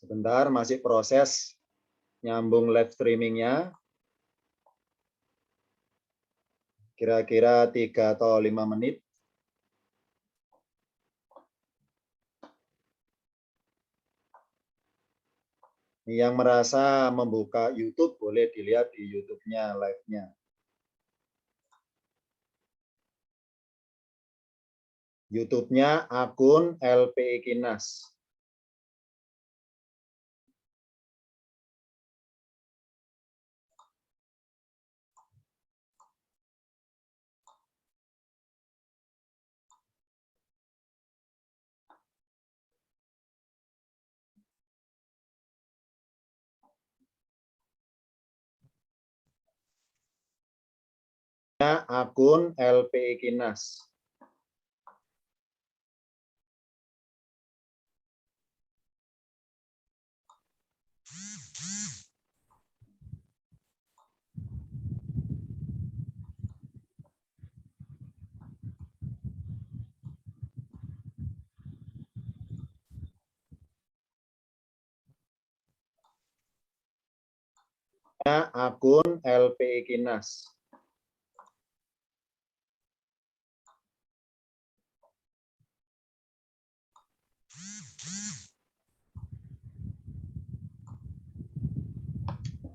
Sebentar, masih proses nyambung live streamingnya. Kira-kira 3 atau 5 menit. Yang merasa membuka YouTube boleh dilihat di YouTube-nya live-nya. YouTube-nya akun LPI Kinas. Akun LPI Kinas. Akun LPI Kinas.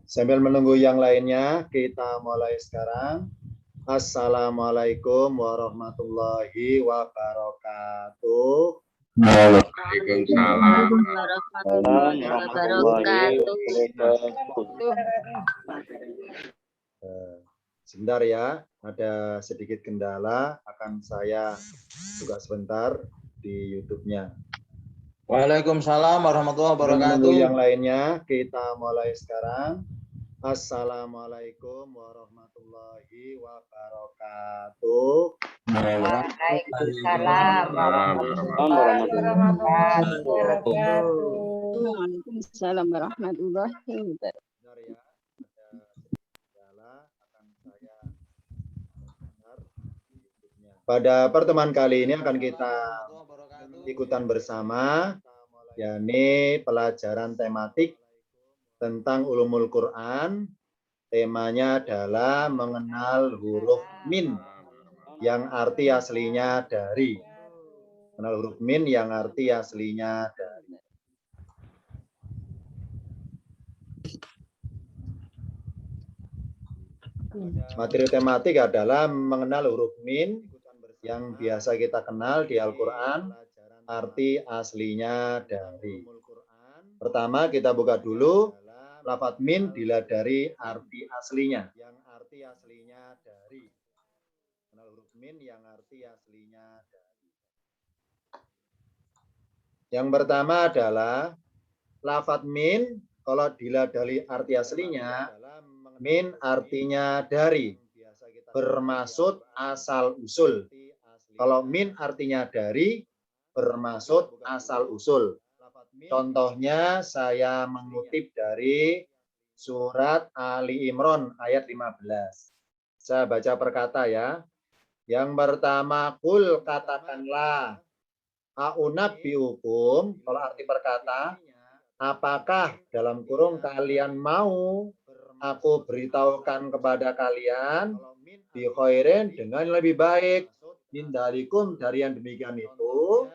Sambil menunggu yang lainnya, kita mulai sekarang. Assalamualaikum warahmatullahi wabarakatuh. Waalaikumsalam warahmatullahi wabarakatuh. Sebentar ya, ada sedikit kendala, akan saya buka sebentar di YouTube-nya. Waalaikumsalam warahmatullahi wabarakatuh. Menunggu yang lainnya, kita mulai sekarang. Assalamualaikum warahmatullahi wabarakatuh. Waalaikumsalam warahmatullahi wabarakatuh. Waalaikumsalam warahmatullahi wabarakatuh. Benar ya, ada sedikit kendala, akan saya benar di YouTube-nya. Pada pertemuan kali ini akan kita ikutan bersama, yakni pelajaran tematik tentang ulumul Quran. Temanya adalah mengenal huruf min yang arti aslinya dari. Mengenal huruf min yang arti aslinya dari. Materi tematik adalah mengenal huruf min yang biasa kita kenal di Al-Quran, arti aslinya dari. Pertama kita buka dulu. Lafadz min dilihat dari arti aslinya. Yang arti aslinya dari. Kenal huruf min yang arti aslinya dari. Yang pertama adalah lafadz min, kalau dilihat dari arti aslinya, min artinya dari, bermaksud asal usul. Kalau min artinya dari, bermaksud asal usul. Contohnya saya mengutip dari surat Ali Imran ayat 15. Saya baca per kata ya. Yang pertama, kul katakanlah, a'unabbiukum, kalau arti perkata, apakah dalam kurung kalian mau aku beritahukan kepada kalian bi khairin dengan lebih baik min dalikum dari yang demikian itu,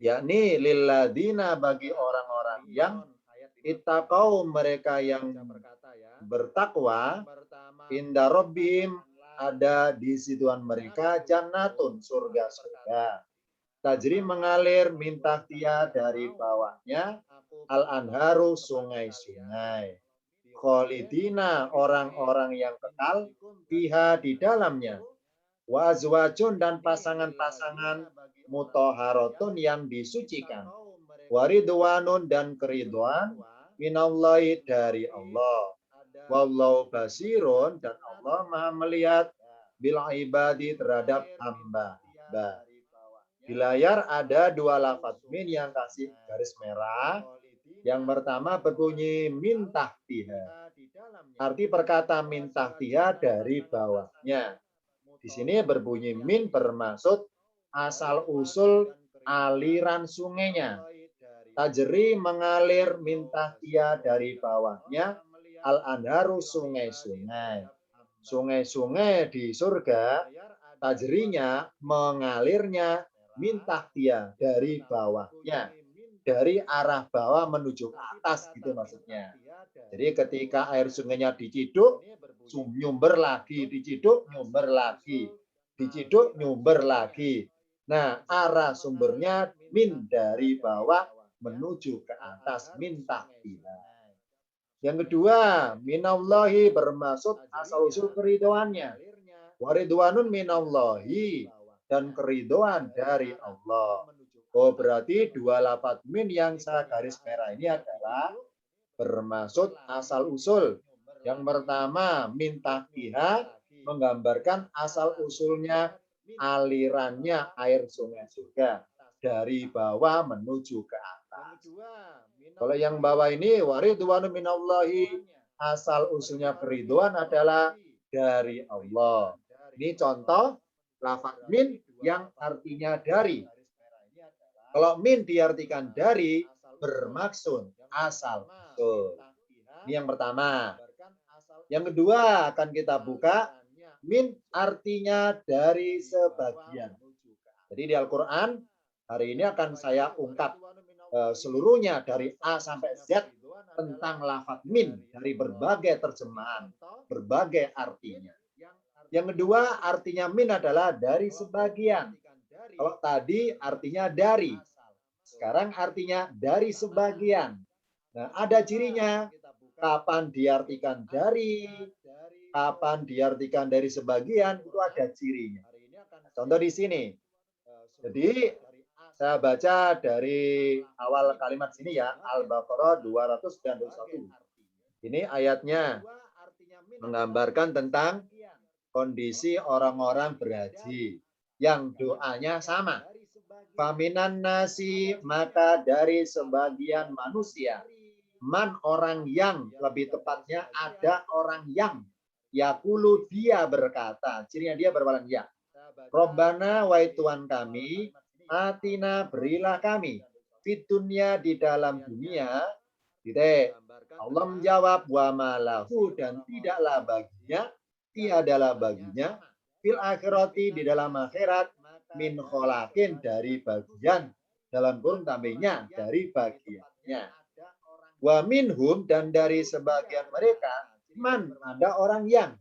yakni lilladina bagi orang-orang yang ittaqau mereka yang bertakwa, inda rabbihim ada di situan mereka jannatun surga-surga, tajri mengalir min tahtiha dari bawahnya al-anharu sungai-sungai, kholidina orang-orang yang kekal fiha di dalamnya, wa azwajun dan pasangan-pasangan mutahharatun yang disucikan, waridwanun dan keridwan minallahi dari Allah, wallahu basirun dan Allah maha melihat bil ibadi terhadap hamba. Di layar ada dua lafadz min yang kasih garis merah. Yang pertama berbunyi min tahtiha. Arti perkata min tahtiha dari bawahnya. Di sini berbunyi min bermaksud asal usul aliran sungainya. Tajri mengalir min tahtiha dari bawahnya al-anharu sungai-sungai. Sungai-sungai di surga tajrinya mengalirnya min tahtiha dari bawahnya. Dari arah bawah menuju ke atas gitu maksudnya. Jadi ketika air sungainya diciduk, nyumber lagi, diciduk, nyumber lagi. Diciduk, nyumber lagi. Nah, arah sumbernya min dari bawah menuju ke atas, min tahtiha. Yang kedua, minallahi bermaksud asal-usul keridoannya. Waridwanun minallahi, dan keridoan dari Allah. Oh, berarti dua lafadz min yang saya garis merah ini adalah bermaksud asal-usul. Yang pertama, min tahtiha menggambarkan asal-usulnya alirannya air sungai surga dari bawah menuju ke atas. Kalau yang bawah ini waridwanu minallahi, asal usulnya keriduan adalah dari Allah. Ini contoh lafaz min yang artinya dari. Kalau min diartikan dari bermaksud asal usul. Ini yang pertama. Yang kedua akan kita buka min artinya dari sebagian. Jadi di Al-Quran hari ini akan saya ungkap seluruhnya dari A sampai Z tentang lafaz min dari berbagai terjemahan, berbagai artinya. Yang kedua artinya min adalah dari sebagian. Kalau tadi artinya dari, sekarang artinya dari sebagian. Nah, ada cirinya. Kapan diartikan dari, kapan diartikan dari sebagian, itu ada cirinya. Contoh di sini. Jadi saya baca dari awal kalimat sini ya, Al-Baqarah 221. Ini ayatnya menggambarkan tentang kondisi orang-orang berhaji yang doanya sama. Faminan nasi, maka dari sebagian manusia, man orang yang, lebih tepatnya ada orang yang, yakulu dia berkata, cirinya dia berbalan ya. Robbana wahai Tuhan kami, atina berilah kami, fitunya di dalam dunia, gitu. Allah menjawab wa malahu, dan tidaklah baginya, tiadalah baginya, fil akhirati di dalam akhirat, min kholakin dari bagian, dalam kurung tambahnya dari bagiannya. Wa minhum, dan dari sebagian mereka, man ada orang yang,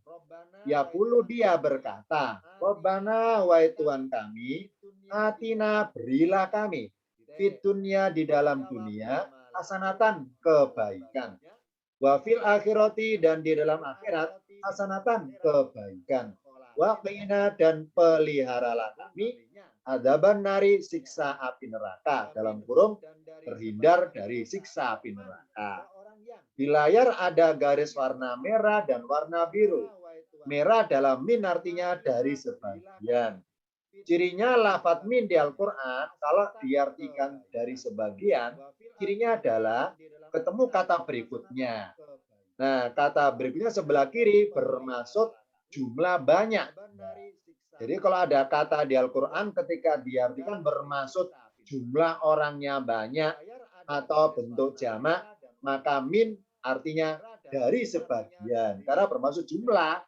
yaqulu dia berkata, Rabbana wahai Tuhan kami, atina berilah kami, fitunya di dalam dunia, hasanatan kebaikan. Wa fil akhirati, dan di dalam akhirat, hasanatan kebaikan. Wa qina, dan peliharalah kami, adzaban nari, siksa api neraka, dalam kurung terhindar dari siksa api neraka. Di layar ada garis warna merah dan warna biru. Merah dalam min artinya dari sebagian. Cirinya lafadz min di Al-Quran, kalau diartikan dari sebagian, cirinya adalah ketemu kata berikutnya. Nah, kata berikutnya sebelah kiri bermaksud jumlah banyak. Jadi kalau ada kata di Al-Quran ketika diartikan bermaksud jumlah orangnya banyak atau bentuk jamak, maka min artinya dari sebagian. Karena bermaksud jumlah.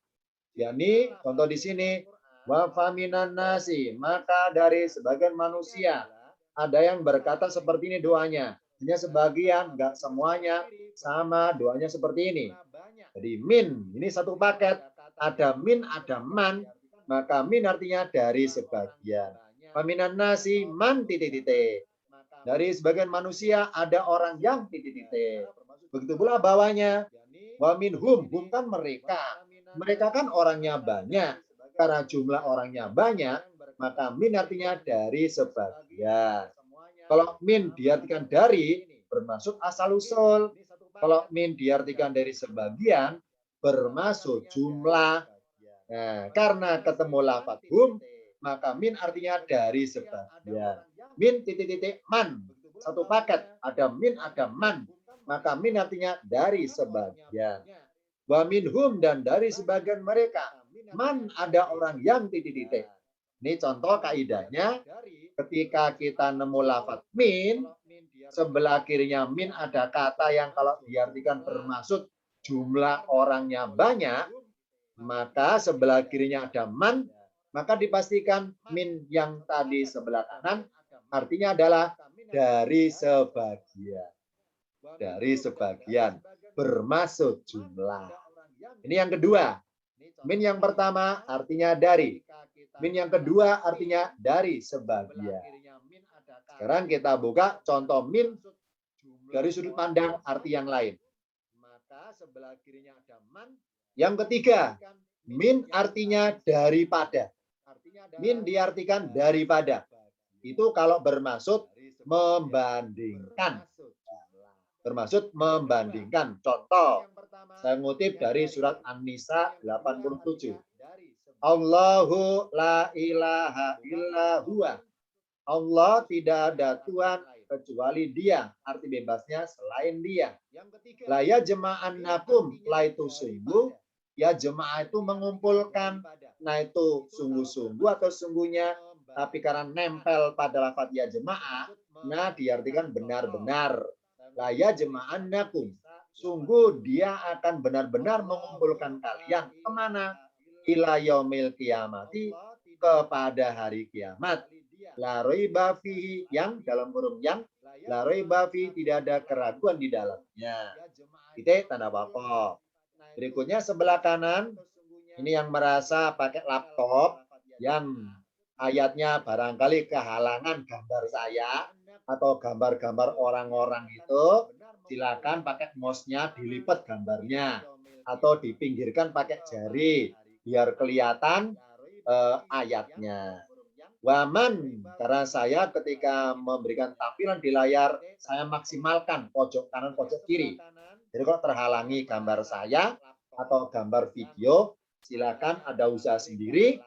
Yakni contoh di sini, wa faminan nasi, maka dari sebagian manusia ada yang berkata seperti ini doanya. Hanya sebagian, enggak semuanya sama doanya seperti ini. Jadi min, ini satu paket. Ada min, ada man, maka min artinya dari sebagian. Faminan nasi man titik-titik. Dari sebagian manusia ada orang yang titik-titik. Begitu pula bawahnya. Wa minhum, bukan mereka. Mereka kan orangnya banyak. Karena jumlah orangnya banyak, maka min artinya dari sebagian. Kalau min diartikan dari, bermaksud asal-usul. Kalau min diartikan dari sebagian, bermaksud jumlah. Nah, karena ketemu lafadz hum, maka min artinya dari sebagian. Min titik-titik man. Satu paket. Ada min, ada man. Maka min artinya dari sebagian. Wa minhum, dan dari sebagian mereka. Man ada orang yang titik-titik. Ini contoh kaidahnya. Ketika kita nemu lafadz min, sebelah kirinya min ada kata yang kalau diartikan bermaksud jumlah orangnya banyak, maka sebelah kirinya ada man, maka dipastikan min yang tadi sebelah kanan artinya adalah dari sebagian. Dari sebagian bermaksud jumlah. Ini yang kedua. Min yang pertama artinya dari. Min yang kedua artinya dari sebagian. Sekarang kita buka contoh min dari sudut pandang arti yang lain. Yang ketiga, min artinya daripada. Min diartikan daripada. Itu kalau bermaksud membandingkan. Bermaksud membandingkan. Contoh, saya ngutip dari surat An-Nisa 87. Allahu la ilaha illa huwa. Allah tidak ada Tuhan kecuali Dia. Arti bebasnya selain Dia. La ya jama'annakum, la itu sungguh. Ya jemaah itu mengumpulkan. Nah itu sungguh-sungguh atau sungguhnya. Tapi karena nempel pada lafaz ya jemaah, nah diartikan benar-benar. La ya jama'annakum. Sungguh dia akan benar-benar mengumpulkan kalian kemana? Ila yaumil kiamati, kepada hari kiamat. La raiba fihi, yang dalam kurung yang la raiba fihi, tidak ada keraguan di dalamnya. Titik tanda apa? Berikutnya sebelah kanan, ini yang merasa pakai laptop, yang ayatnya barangkali kehalangan gambar saya atau gambar-gambar orang-orang itu, silakan pakai mouse-nya dilipat gambarnya atau dipinggirkan pakai jari biar kelihatan ayatnya. Waman, karena saya ketika memberikan tampilan di layar, saya maksimalkan pojok kanan, pojok kiri. Jadi kalau terhalangi gambar saya atau gambar video, silakan ada usaha sendiri,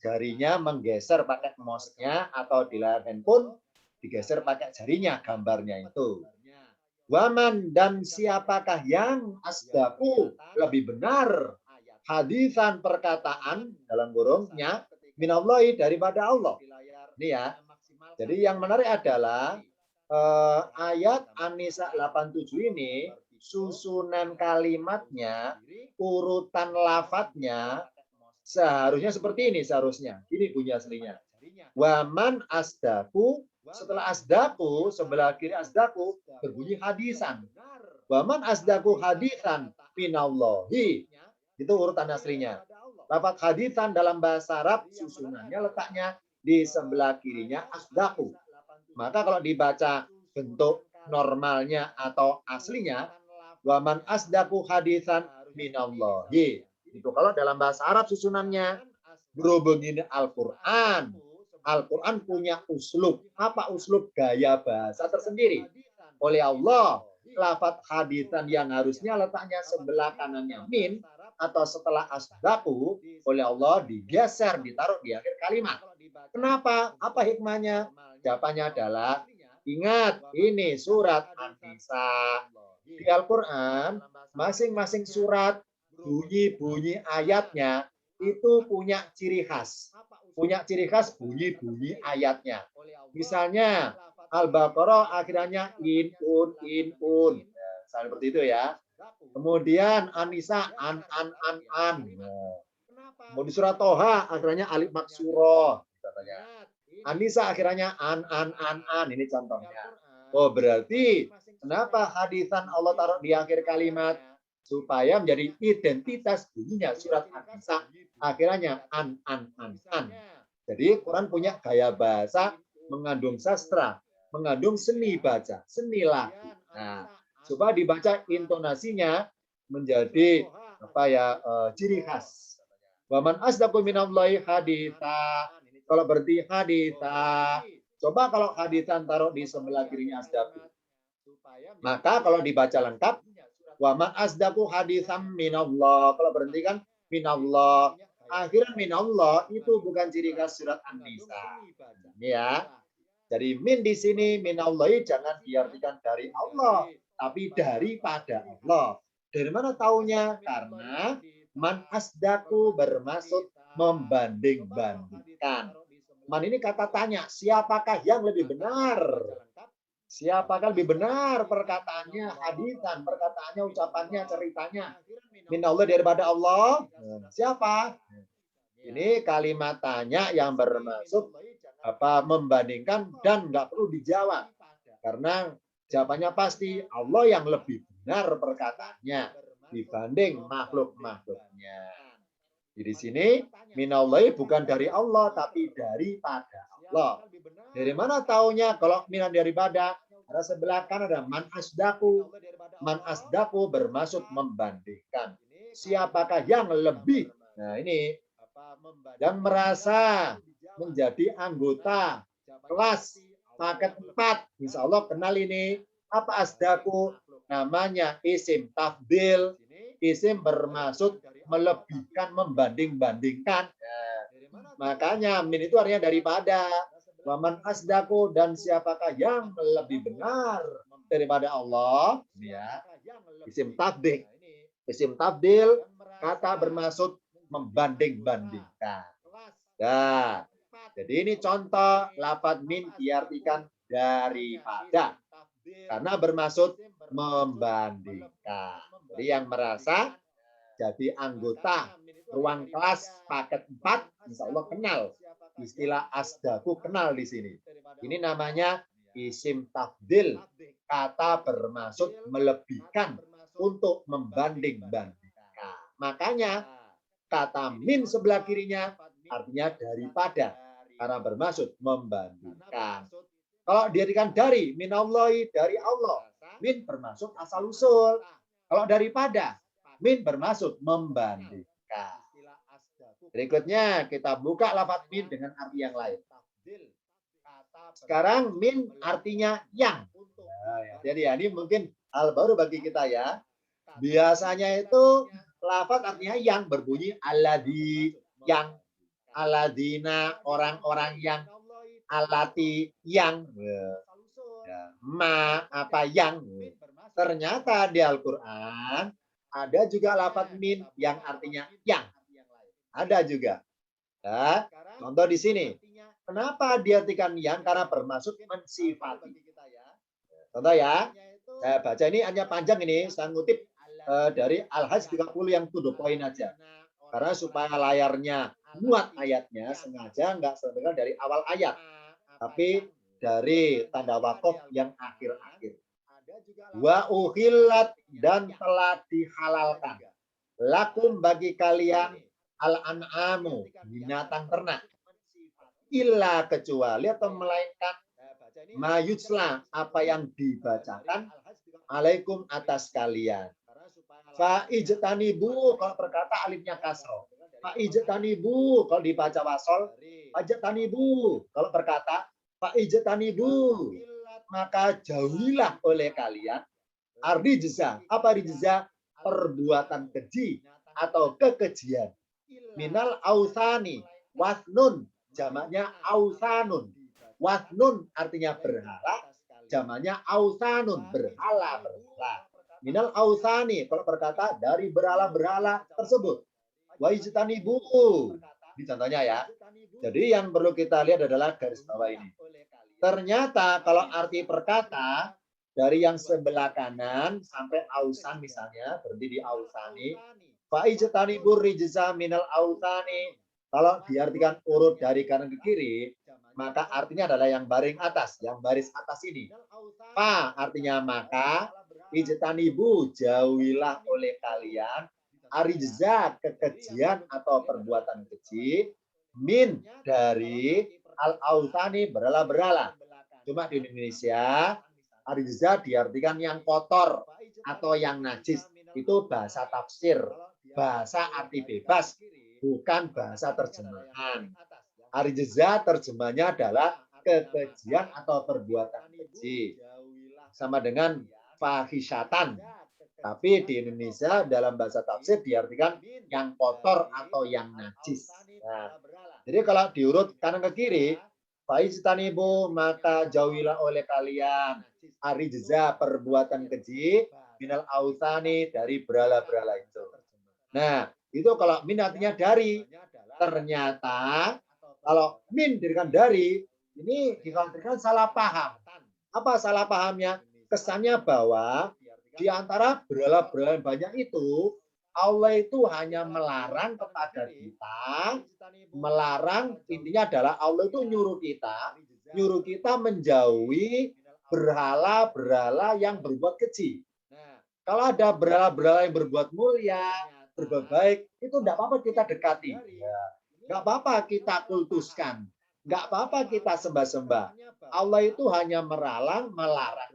jarinya menggeser pakai mouse-nya atau di layar handphone, digeser pakai jarinya gambarnya itu. Waman, dan siapakah yang asdaku, lebih benar hadisan perkataan dalam burungnya minallahi, daripada Allah. Ini ya. Jadi yang menarik adalah ayat An-Nisa 87 ini susunan kalimatnya, urutan lafadznya seharusnya seperti ini seharusnya. Ini bunyi aslinya. Waman asdaku, setelah asdaku sebelah kiri asdaku berbunyi hadisan. Waman asdaku hadisan minallahi. Itu urutan aslinya. Lafaz hadisan dalam bahasa Arab susunannya letaknya di sebelah kirinya asdaku. Maka kalau dibaca bentuk normalnya atau aslinya, waman asdaku hadisan minallahi. Itu kalau dalam bahasa Arab susunannya. Berhubung ini Al-Quran. Al-Quran punya uslub. Apa uslub? Gaya bahasa tersendiri. Oleh Allah, lafaz hadisan yang harusnya letaknya sebelah kanannya min atau setelah asdaku, oleh Allah digeser, ditaruh di akhir kalimat. Kenapa? Apa hikmahnya? Jawabannya adalah, ingat ini surat An-Nisa. Di Al-Quran, masing-masing surat, bunyi-bunyi ayatnya itu punya ciri khas. Punya ciri khas bunyi-bunyi ayatnya. Misalnya, Al-Baqarah akhirnya in-un. Seperti itu ya. Kemudian An-Nisa an. Mau di surat Toha akhirnya alif maksuroh. An-Nisa akhirnya an. Ini contohnya. Oh berarti kenapa hadisan Allah taruh di akhir kalimat? Supaya menjadi identitas bunyinya surat An-Nisa akhirnya an. Jadi Quran punya gaya bahasa, mengandung sastra, mengandung seni baca, seni lagu. Nah, supaya dibaca intonasinya menjadi ciri khas. Waman asdaqu minallahi haditha. Kalau berarti haditha. Coba kalau hadisan taruh di sebelah kirinya asdaqu. Maka kalau dibaca lengkap, waman asdaqu haditsan minallah. Kalau berhenti kan minallah. Akhirnya minallah itu bukan ciri khas surat An-Nisa. Ya. Jadi min di sini minallahi jangan diartikan dari Allah, tapi daripada Allah. Dari mana taunya? Karena man asdaku bermaksud membanding-bandingkan. Man ini kata tanya, siapakah yang lebih benar? Siapakah lebih benar perkataannya, hadisan, perkataannya, ucapannya, ceritanya. Minallah daripada Allah. Siapa? Ini kalimat tanya yang bermaksud membandingkan dan nggak perlu dijawab. Karena jawabannya pasti Allah yang lebih benar perkataannya dibanding makhluk-makhluknya. Di sini minallahi bukan dari Allah tapi daripada Allah. Dari mana taunya kalau minan daripada? Karena sebelah kanan ada man asdaku. Man asdaku bermaksud membandingkan. Siapakah yang lebih? Nah ini. Dan merasa menjadi anggota kelas paket 4. Insya Allah kenal ini. Apa asdaku? Namanya isim tafdil. Isim bermaksud melebihkan, membanding-bandingkan. Makanya min itu artinya daripada. Waman asdaku, dan siapakah yang lebih benar daripada Allah? Ya. Isim tafdil. Isim tafdil kata bermaksud membanding-bandingkan. Nah, jadi ini contoh lafadz min diartikan daripada. Karena bermaksud membandingkan. Jadi yang merasa jadi anggota ruang kelas paket 4, insya Allah kenal. Istilah asdaku kenal di sini. Ini namanya isim tafdil. Kata bermaksud melebihkan untuk membanding-bandingkan. Makanya kata min sebelah kirinya artinya daripada. Karena bermaksud membandingkan. Kalau diartikan dari, minallahi dari Allah. Min bermaksud asal-usul. Kalau daripada, min bermaksud membandingkan. Berikutnya kita buka lafadz min dengan arti yang lain. Sekarang min artinya yang. Jadi ini mungkin hal baru bagi kita ya. Biasanya itu lafadz artinya yang berbunyi alladzi yang, alladzina orang-orang yang, alati yang, ma apa yang. Ternyata di Al-Quran ada juga lafadz min yang artinya yang. Ada juga. Nah, contoh di sini. Kenapa diartikan yang? Karena bermaksud mensifati. Contoh ya. Saya baca ini hanya panjang ini. Saya ngutip dari Al-Hajj 30 yang to the point aja. Karena supaya layarnya muat ayatnya, sengaja nggak sebenarnya dari awal ayat. Tapi dari tanda wakaf yang akhir-akhir. Wa uhillat, dan telah dihalalkan. Lakum bagi kalian al-an'amu, binatang ternak. Illa kecuali atau melainkan mayutsla, apa yang dibacakan alaikum atas kalian. Fa'ijtanibu, kalau berkata alifnya kasroh. Fa'ijtanibu, kalau dibaca wasol. Fa'ijtanibu, kalau berkata fa'ijtanibu, maka jauhilah oleh kalian arrijza. Apa rijza? Perbuatan keji atau kekejian. Minal ausani, wasnun, jamaknya ausanun. Wasnun artinya berhala, jamaknya ausanun, berhala-berhala. Minal ausani, kalau berkata dari berhala-berhala tersebut. Wa ijtanibu. Ini contohnya ya. Jadi yang perlu kita lihat adalah garis bawah ini. Ternyata kalau arti perkata dari yang sebelah kanan sampai ausan misalnya, berhenti di ausani. Fa'ijtanibur rijza minal autani. Kalau diartikan urut dari kanan ke kiri, maka artinya adalah yang baring atas, yang baris atas ini. Fa artinya maka, ijtanibu jauhilah oleh kalian, arijza kekejian atau perbuatan keji, min dari al-autani berhala-berhala. Cuma di Indonesia, arijza diartikan yang kotor atau yang najis. Itu bahasa tafsir. Bahasa arti bebas, bukan bahasa terjemahan. Arijza terjemahnya adalah kekejian atau perbuatan keji. Sama dengan fahisyatan. Tapi di Indonesia dalam bahasa tafsir diartikan yang kotor atau yang najis. Nah, jadi kalau diurut kanan ke kiri, fa'ijtanibu, maka jauhilah oleh kalian arijza, perbuatan keji, minal autani, dari berhala-berhala itu. Nah, itu kalau min artinya dari. Ternyata kalau min dirikan dari, ini dikhawatirkan salah paham. Apa salah pahamnya? Kesannya bahwa di antara berhala-berhala yang banyak itu, Allah itu hanya melarang kepada kita, melarang intinya adalah Allah itu nyuruh kita menjauhi berhala-berhala yang berbuat keji. Kalau ada berhala-berhala yang berbuat mulia, berbuat baik, itu tidak apa-apa kita dekati. Nggak apa-apa kita kultuskan. Nggak apa-apa kita sembah-sembah. Allah itu hanya melarang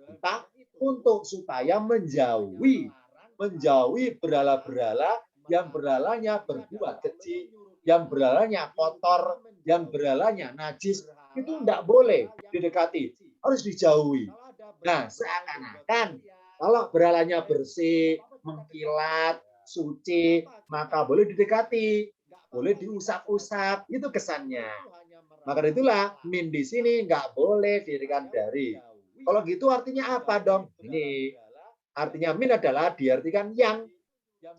kita untuk supaya menjauhi berhala-berhala yang berhalanya berbuat keji, yang berhalanya kotor, yang berhalanya najis. Itu tidak boleh didekati, harus dijauhi. Nah, seakan-akan kalau berhalanya bersih, mengkilat, suci, maka boleh didekati, boleh diusap-usap, itu kesannya. Maka itulah min di sini nggak boleh didirikan dari. Kalau gitu artinya apa dong? Ini artinya min adalah diartikan yang.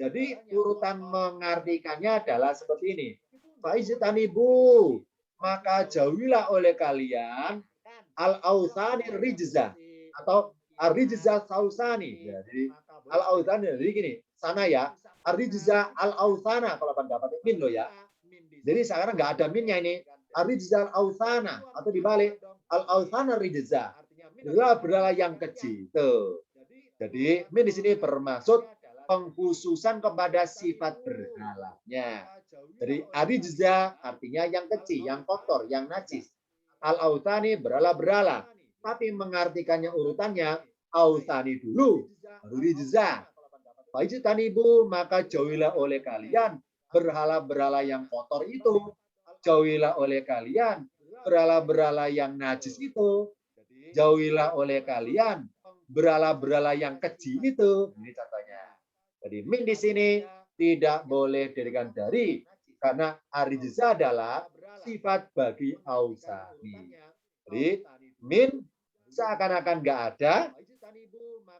Jadi urutan mengartikannya adalah seperti ini. Faizitanibu, maka jauhilah oleh kalian al-authani rijza atau ar-rijza sausani. Ya, jadi al-authani jadi gini, sana ya, ar-rijza al-authana kalau pendapat min lo ya. Jadi sekarang nggak ada minnya ini. Ar-rijza al-authana atau dibalik al-authana rijza. Berhala yang keji. Tuh. Jadi min di sini bermaksud pengkhususan kepada sifat berhalanya. Jadi arijza artinya yang kecil, yang kotor, yang najis. Al-autani berhala-berhala. Tapi mengartikannya urutannya autani dulu, baru rijza. Fajtanibu, maka jauhilah oleh kalian berhala-berhala yang kotor itu. Jauhilah oleh kalian berhala-berhala yang najis itu. Jauhilah oleh kalian berhala-berhala yang keji itu. Ini contohnya. Jadi min di sini tidak boleh didirikan dari karena arijza adalah sifat bagi ausani. Jadi min seakan-akan nggak ada.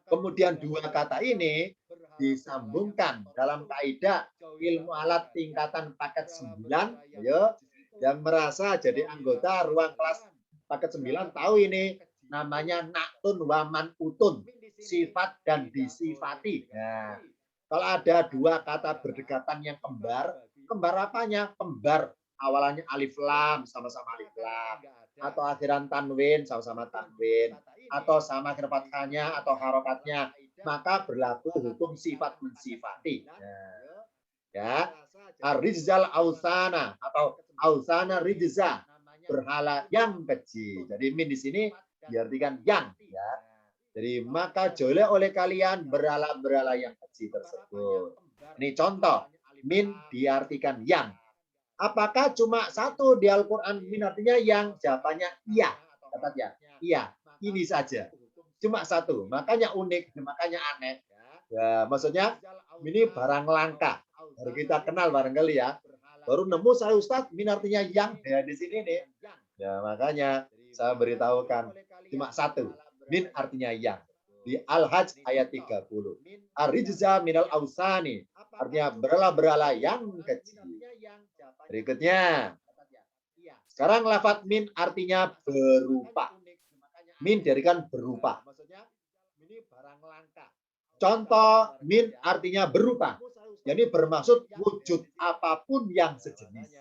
Kemudian dua kata ini disambungkan dalam kaidah ilmu alat tingkatan paket 9. Ayo, yang merasa jadi anggota ruang kelas paket 9 tahu ini namanya naktun waman utun, sifat dan disifati. Nah, kalau ada dua kata berdekatan yang kembar, kembar apanya? Kembar awalannya alif lam, sama-sama alif lam. Atau akhiran tanwin, sama-sama tanwin. Atau sama akhir fathahnya atau harokatnya. Maka berlaku hukum sifat mensifati. Nah, ya, ar-rijzal ausana atau ausana rijza, berhala yang kecil. Jadi min di sini diartikan yang, ya. Jadi maka jauhilah oleh kalian berhala-berhala yang kecil tersebut. Ini contoh, min diartikan yang. Apakah cuma satu di Al-Quran min artinya yang? Jawabannya iya. Katanya iya, ini saja. Cuma satu, makanya unik, makanya aneh. Ya, maksudnya ini barang langka. Baru kita kenal barangkali ya. Baru nemu saya Ustadz, min artinya yang ya, di sini nih. Ya, makanya saya beritahukan cuma satu. Min artinya yang. Di Al-Hajj ayat 30. Ar-rijza minal ausani. Artinya berhala-berhala yang kecil. Berikutnya. Sekarang lafadz min artinya berupa. Min diartikan berupa. Contoh min artinya berupa. Jadi bermaksud wujud apapun yang sejenis.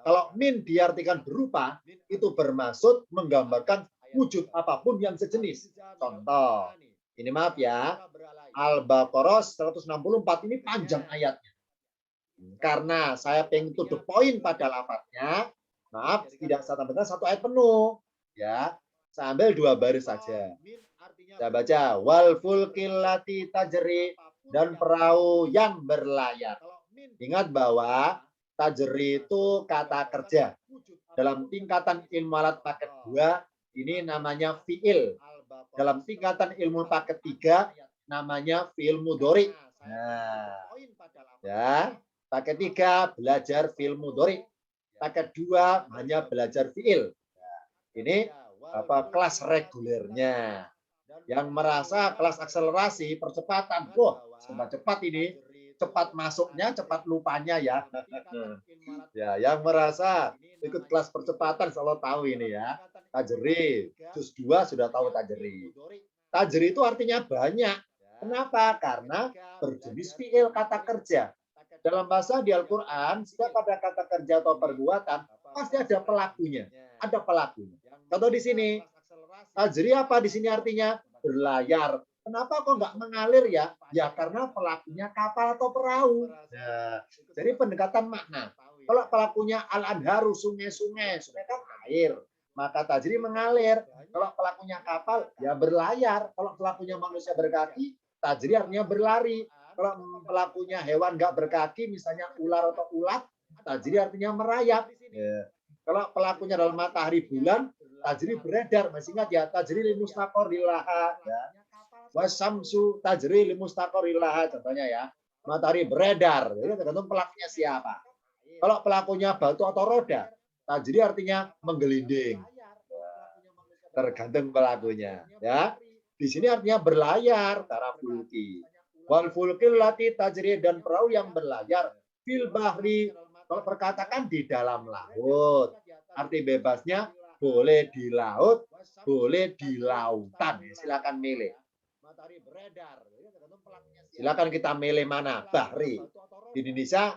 Kalau min diartikan berupa, itu bermaksud menggambarkan wujud apapun yang sejenis. Contoh, ini maaf ya, Al-Baqarah 164 ini panjang ayatnya. Karena saya pengen to the point pada lafadznya, maaf tidak saya tambahkan satu ayat penuh. Ya, saya ambil 2 baris saja. Saya baca wal fulkil lati tajri, dan perahu yang berlayar. Ingat bahwa tajri itu kata kerja. Dalam tingkatan ilmu alat paket 2 ini namanya fiil. Dalam tingkatan ilmu paket 3 namanya fiil mudhari. Nah, ya, paket 3 belajar fiil mudhari. Paket 2 hanya belajar fiil. Ini kelas regulernya. Yang merasa kelas akselerasi percepatan, wah, cepat ini, cepat masuknya, cepat lupanya ya. Ya, yang merasa ikut kelas percepatan selalu tahu ini ya. Tajri, juz 2 sudah tahu tajri. Tajri itu artinya banyak. Kenapa? Karena berjenis fiil kata kerja. Dalam bahasa di Al-Quran, setiap ada kata kerja atau perbuatan, pasti ada pelakunya. Ada pelakunya. Contoh di sini, tajri apa di sini artinya? Berlayar. Kenapa kok nggak mengalir ya? Ya karena pelakunya kapal atau perahu. Nah, jadi pendekatan makna. Kalau pelakunya al-anharu, sungai-sungai, sungai kan air. Maka tajri mengalir. Kalau pelakunya kapal, ya berlayar. Kalau pelakunya manusia berkaki, tajri artinya berlari. Kalau pelakunya hewan nggak berkaki, misalnya ular atau ulat, tajri artinya merayap. Ya. Kalau pelakunya dalam matahari bulan, tajri beredar. Masih ingat ya, tajri limustaqorrilaha. Ya. Wasamsu tajri limustaqorrilaha. Contohnya ya, matahari beredar. Jadi tergantung pelakunya siapa. Kalau pelakunya batu atau roda, tajri artinya menggelinding. Tergantung pelakunya. Ya, di sini artinya berlayar, cara fulki. Wal fulkil lati tajri, dan perahu yang berlayar fil bahri. Kalau perkatakan di dalam laut, arti bebasnya boleh di laut, boleh di lautan. Silakan milih. Silakan kita milih mana. Bahri. Di Indonesia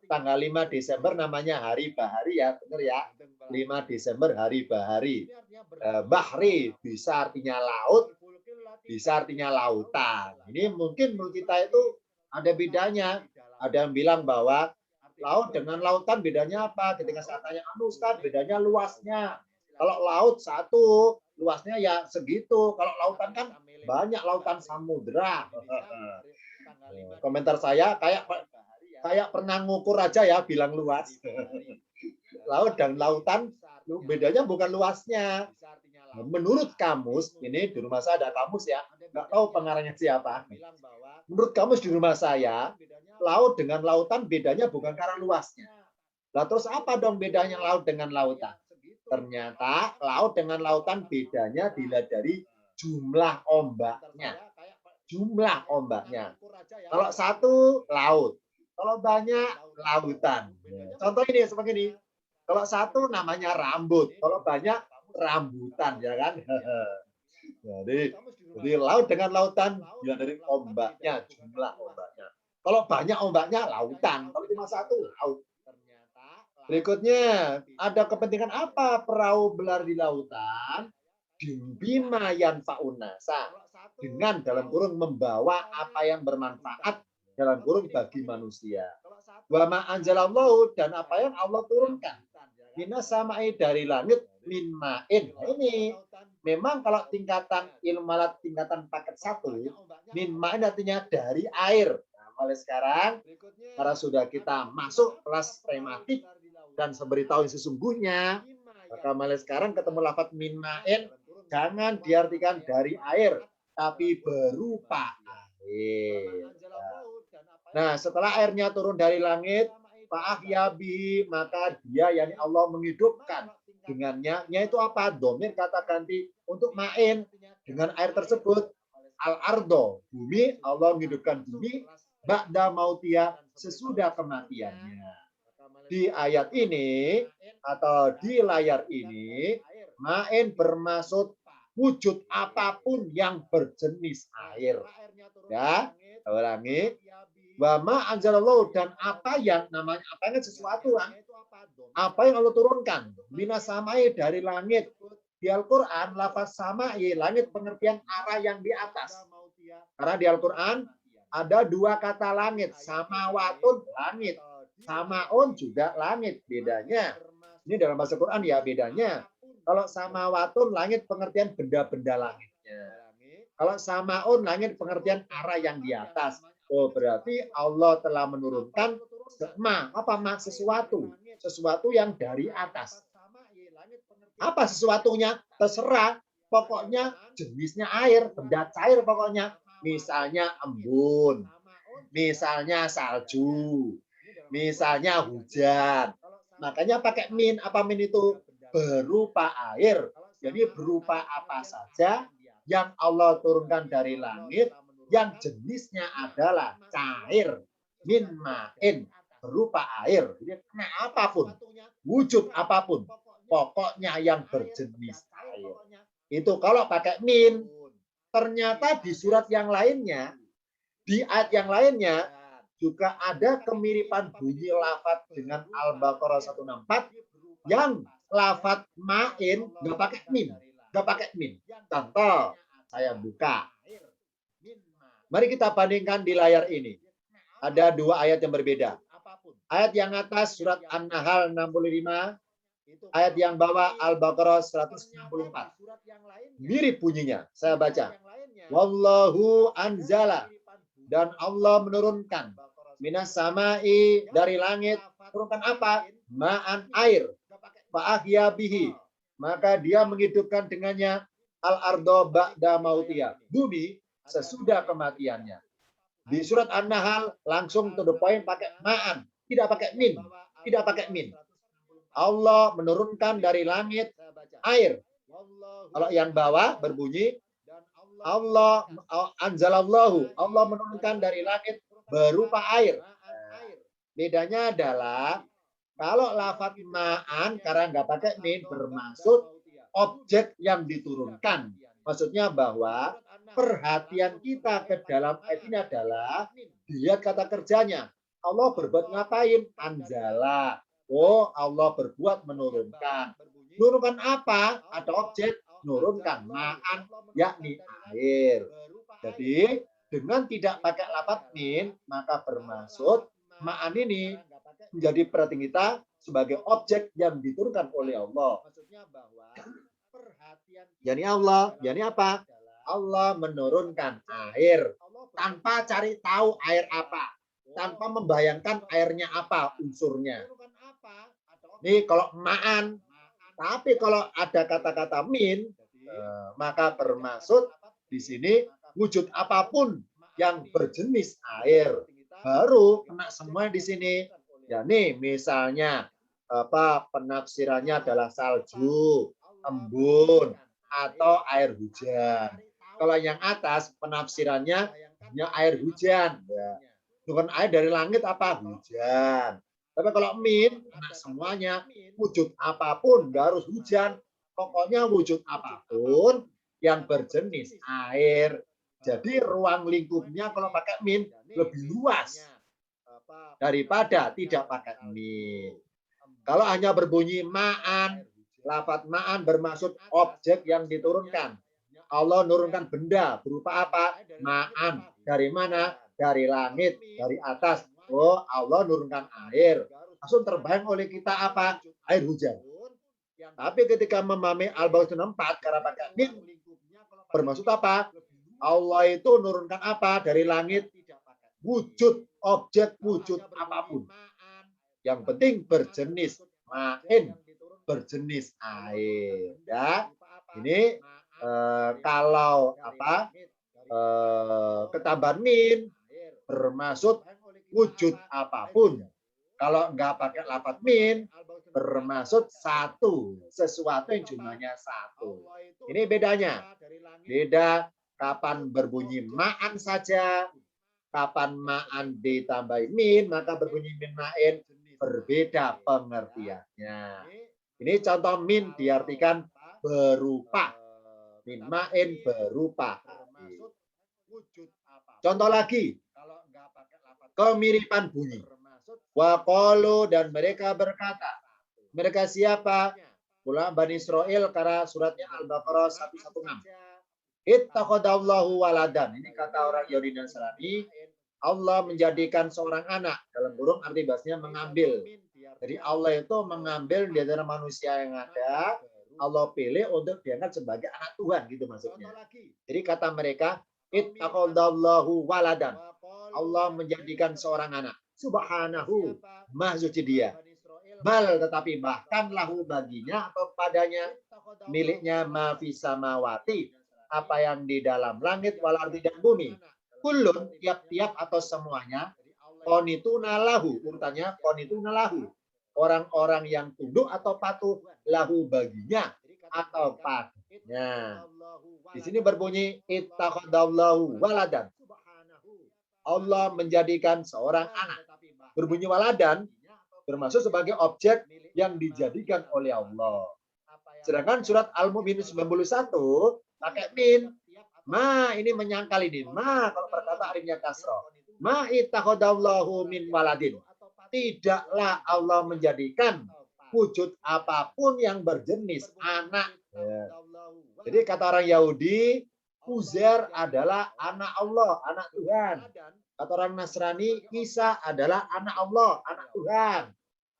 tanggal 5 Desember namanya Hari Bahari ya, benar ya. 5 Desember Hari Bahari. Bahri bisa artinya laut, bisa artinya lautan. Ini mungkin menurut kita itu ada bedanya. Ada yang bilang bahwa laut dengan lautan bedanya apa? Ketika saya tanya, Ustaz, bedanya luasnya. Kalau laut satu, luasnya ya segitu. Kalau lautan kan banyak, lautan samudra. Komentar saya kayak pernah ngukur aja ya bilang luas. Laut dan lautan bedanya bukan luasnya. Menurut kamus, ini di rumah saya ada kamus ya, nggak tahu pengarangnya siapa. Menurut kamus di rumah saya, laut dengan lautan bedanya bukan karena luasnya. Lah terus apa dong bedanya laut dengan lautan? Ternyata laut dengan lautan bedanya dilihat dari jumlah ombaknya. Jumlah ombaknya. Kalau satu, laut. Kalau banyak, lautan. Contoh ini seperti ini. Kalau satu namanya rambut. Kalau banyak, rambutan. Ya kan? Jadi laut dengan lautan dilihat dari ombaknya, jumlah ombaknya. Kalau banyak ombaknya, lautan. Kalau cuma satu, laut. Berikutnya, ada kepentingan apa perahu berlari di lautan? Bima yanfa'un nasa. Dengan dalam kurung membawa apa yang bermanfaat dalam kurung bagi manusia. Wa ma anzalallahu, dan apa yang Allah turunkan. Minas samai, dari langit, min ma'in. Nah, ini memang kalau tingkatan ilmu alat tingkatan paket 1, min ma'in artinya dari air. Nah, mulai sekarang karena sudah kita masuk kelas tematik dan memberitahu yang sesungguhnya, maka mulai sekarang ketemu lafaz min ma'in, jangan diartikan dari air, tapi berupa air. Nah, setelah airnya turun dari langit, fa'ahyabi, maka dia, yakni Allah, menghidupkan dengannya. Yaitu apa? Domir kata ganti untuk ma'in, dengan air tersebut. Al-ardo, bumi, Allah menghidupkan bumi, ba'da mautia, sesudah kematiannya. Di ayat ini atau di layar ini, ma'in bermaksud wujud apapun yang berjenis air. Ya, ulangi. Wa ma anzalallahu, dan apa yang namanya, apa yang sesuatu kan? Apa yang Allah turunkan? Minas samai, dari langit. Di Al-Quran, lafaz samai, langit pengertian arah yang di atas. Karena di Al-Quran ada dua kata langit, samawatun, langit. Samaun juga langit. Bedanya, ini dalam bahasa Quran ya, bedanya. Kalau samawatun, langit pengertian benda-benda langitnya. Kalau samaun, langit pengertian arah yang di atas. Oh, berarti Allah telah menurunkan sesuatu. Sesuatu yang dari atas. Apa sesuatunya? Terserah. Pokoknya jenisnya air, benda cair pokoknya. Misalnya embun. Misalnya salju. Misalnya hujan. Makanya pakai min. Apa min itu? Berupa air. Jadi berupa apa saja yang Allah turunkan dari langit, yang jenisnya adalah cair, min ma'in, berupa air. Jadi apapun, wujud apapun. pokoknya yang berjenis air. Itu kalau pakai min. Ternyata di surat yang lainnya, di ayat yang lainnya juga ada kemiripan bunyi lafaz dengan Al-Baqarah 164 yang lafaz ma'in nggak pakai min, nggak pakai min. Contoh, saya buka. Mari kita bandingkan di layar ini. Ada dua ayat yang berbeda. Ayat yang atas surat An-Nahl 65, ayat yang bawah Al-Baqarah 164. Mirip bunyinya. Saya baca. Wallahu anzala, dan Allah menurunkan minas samai, dari langit. Turunkan apa? Ma'an, air. Fa'ahya bihi, maka dia menghidupkan dengannya al-ardo ba'da mautiyah, bumi sesudah kematiannya. Di surat An-Nahl langsung to the point pakai ma'an, tidak pakai min, tidak pakai min. Allah menurunkan dari langit air. Kalau yang bawah berbunyi Allah anzalallahu, Allah menurunkan dari langit berupa air. Bedanya adalah kalau lafaz ma'an karena nggak pakai min bermaksud objek yang diturunkan. Maksudnya bahwa perhatian kita ke dalam ayat ini adalah dilihat kata kerjanya. Allah berbuat ngapain? Anzala. Oh, Allah berbuat menurunkan. Menurunkan apa? Ada objek. Menurunkan ma'an, yakni air. Jadi dengan tidak pakai lafaz min, maka bermaksud ma'an ini menjadi perhatian kita sebagai objek yang diturunkan oleh Allah. Yani Allah, yani apa? Allah menurunkan air tanpa cari tahu air apa, tanpa membayangkan airnya apa unsurnya. Ini kalau ma'an, tapi kalau ada kata-kata min, maka bermaksud di sini wujud apapun yang berjenis air baru kena semua di sini. Ya nih misalnya apa penafsirannya adalah salju, embun, atau air hujan. Kalau yang atas penafsirannya hanya air hujan. Ya. Bukan air dari langit apa? Hujan. Tapi kalau min, nah semuanya wujud apapun, nggak harus hujan. Pokoknya wujud apapun yang berjenis air. Jadi ruang lingkupnya kalau pakai min lebih luas daripada tidak pakai min. Kalau hanya berbunyi ma'an, lafaz ma'an bermaksud objek yang diturunkan. Allah nurunkan benda berupa apa? Ma'an. Dari mana? Dari langit, dari atas. Oh, Allah nurunkan air. Langsung terbayang oleh kita apa? Air hujan. Tapi ketika memahami Al-Baqarah 64 karena pakai min, bermaksud apa? Allah itu nurunkan apa? Dari langit. Wujud, objek, wujud apapun. Yang penting berjenis ma'in, berjenis air. Ya, ini kalau apa? Ketambahan min bermaksud wujud apapun. Kalau nggak pakai lafaz min bermaksud satu, sesuatu yang jumlahnya satu. Ini bedanya. Beda kapan berbunyi ma'an saja, kapan ma'an ditambahi min, maka berbunyi min ma'in, berbeda pengertiannya. Ini contoh min diartikan berupa. Min ma'in berupa. Contoh lagi, kemiripan bunyi. Waqalu, dan mereka berkata. Mereka siapa? Ulama Bani Israel karena suratnya Al-Baqarah 116. Ittakhadallahu waladan. Ini kata orang Yahudi dan Nasrani. Allah menjadikan seorang anak. Dalam kurung arti bahasanya mengambil. Jadi Allah itu mengambil di antara manusia yang ada. Allah pilih untuk diangkat sebagai anak Tuhan. Gitu maksudnya. Jadi kata mereka. Ittakhadallahu waladan. Allah menjadikan seorang anak. Subhanahu. Maha suci dia. Bal, tetapi bahkan lahu baginya atau padanya miliknya ma fis samawati, apa yang di dalam langit wal ardi dan bumi. Kullun, tiap-tiap atau semuanya, qonituna lahu, urutannya qonituna lahu. Orang-orang yang tunduk atau patuh lahu baginya atau padanya. Di sini berbunyi ittakhadallahu waladan. Allah menjadikan seorang anak. Berbunyi waladan bermaksud sebagai objek yang dijadikan oleh Allah. Sedangkan surat Al-Mu'minun 91 pakai min. Ma ini menyangkal ini. Ma kalau perkata arimnya kasroh. Ma ittakhadallahu min waladin. Tidaklah Allah menjadikan wujud apapun yang berjenis anak. Ya. Jadi kata orang Yahudi, Uzair adalah anak Allah, anak Tuhan. Kata orang Nasrani, Isa adalah anak Allah, anak Tuhan.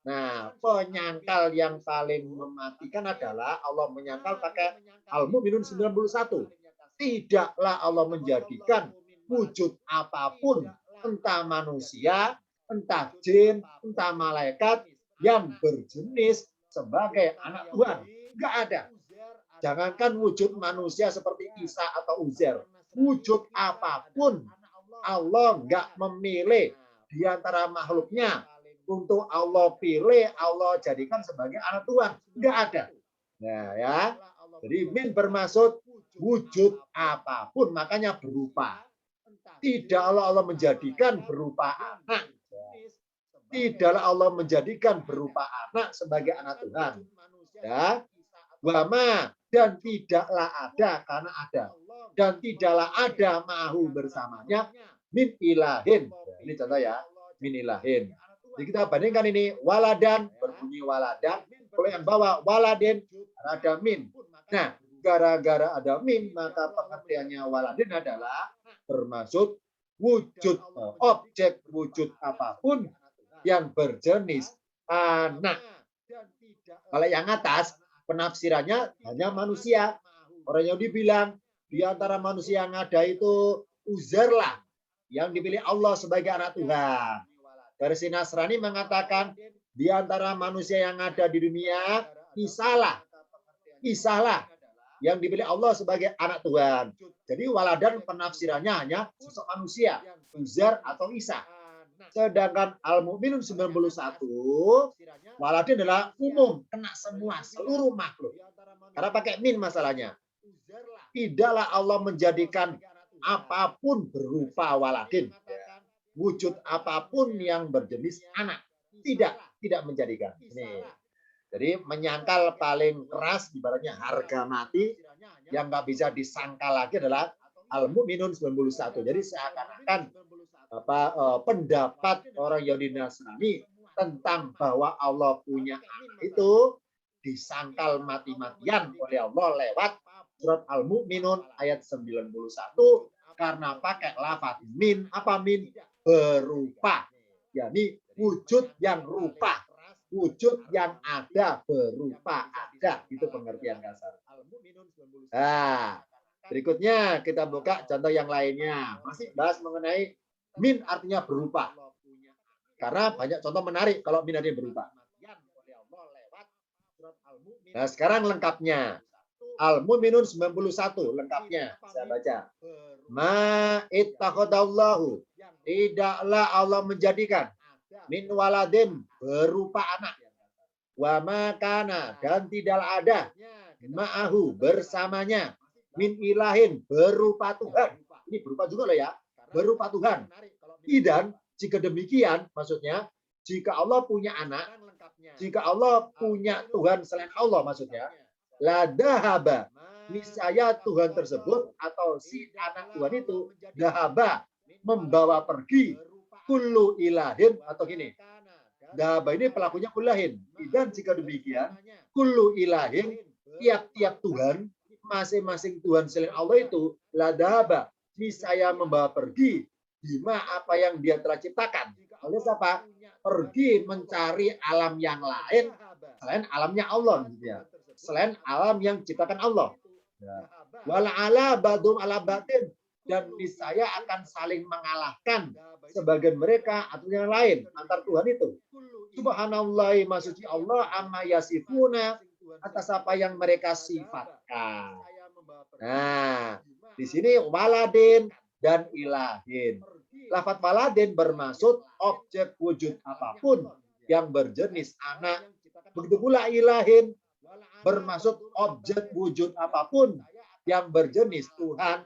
Nah, penyangkal yang paling mematikan adalah Allah menyangkal pakai Al-Mu'minun 91. Tidaklah Allah menjadikan wujud apapun, entah manusia, entah jin, entah malaikat, yang berjenis sebagai anak Tuhan. Enggak ada. Jangankan wujud manusia seperti Isa atau Uzair. Wujud apapun, Allah enggak memilih di antara makhluknya untuk Allah pilih, Allah jadikan sebagai anak Tuhan. Enggak ada. Nah ya, jadi min bermaksud wujud apapun, makanya berupa. Tidak Allah menjadikan berupa anak. Tidaklah Allah menjadikan berupa anak sebagai anak Tuhan. Ya, wama dan tidaklah ada karena ada. Dan tidaklah ada mahu bersamanya min ilahin. Ini contoh ya, min ilahin. Jadi kita bandingkan ini waladan berbunyi waladan, kalau yang bawa waladin ada min. Nah, gara-gara ada min maka pengertiannya waladin adalah bermaksud wujud objek wujud apapun yang berjenis anak. Kalau yang atas penafsirannya hanya manusia. Orang Yahudi bilang di antara manusia yang ada itu Uzair lah yang dipilih Allah sebagai anak Tuhan. Versi Nasrani mengatakan di antara manusia yang ada di dunia, Isa lah yang dipilih Allah sebagai anak Tuhan. Jadi waladan penafsirannya hanya sosok manusia, Uzair atau Isa. Sedangkan Al-Mu'minun 91, waladan adalah umum, kena semua, seluruh makhluk. Karena pakai min masalahnya. Tidaklah Allah menjadikan apapun berupa waladin. Wujud apapun yang berjenis anak tidak menjadikan. Ini. Jadi menyangkal paling keras ibaratnya harga mati yang nggak bisa disangkal lagi adalah Al-Mu'minun 91. Jadi seakan-akan pendapat orang Yahudi Nasrani tentang bahwa Allah punya anak itu disangkal mati-matian oleh Allah lewat surat Al-Mu'minun ayat 91 karena pakai lafaz min. Apa min? Berupa, yakni wujud yang rupa, wujud yang ada berupa ada, itu pengertian kasar. Nah, berikutnya kita buka contoh yang lainnya, masih bahas mengenai min artinya berupa, karena banyak contoh menarik kalau min artinya berupa. Nah sekarang lengkapnya Al-Mu'minun 91 lengkapnya saya baca. Ma ittakhadallahu, tidaklah Allah menjadikan min waladin berupa anak. Wa makana dan tidaklah ada ma'ahu bersamanya min ilahin berupa Tuhan. Ini berupa juga loh ya, berupa Tuhan. Dan jika demikian maksudnya jika Allah punya anak, jika Allah punya Tuhan selain Allah maksudnya, la dahaba, niscaya Tuhan tersebut atau si anak Tuhan itu dahaba membawa pergi kullu ilahin atau gini. Dahaba ini pelakunya kulahin. Dan jika demikian, kullu ilahin tiap-tiap Tuhan, masing-masing Tuhan selain Allah itu la dahaba, niscaya membawa pergi bima apa yang dia telah ciptakan. Oleh siapa? Pergi mencari alam yang lain selain alamnya Allah gitu ya. Selain alam yang ciptakan Allah. Wala ala badum ala batin, dan niscaya akan saling mengalahkan sebagian mereka atau yang lain antar Tuhan itu. Subhanallah, maksudnya Allah amma yasifuna, atas apa yang mereka sifatkan. Nah, di sini waladin dan ilahin. Lafaz waladin bermaksud objek wujud apapun yang berjenis anak. Begitu pula ilahin bermaksud objek wujud apapun yang berjenis Tuhan.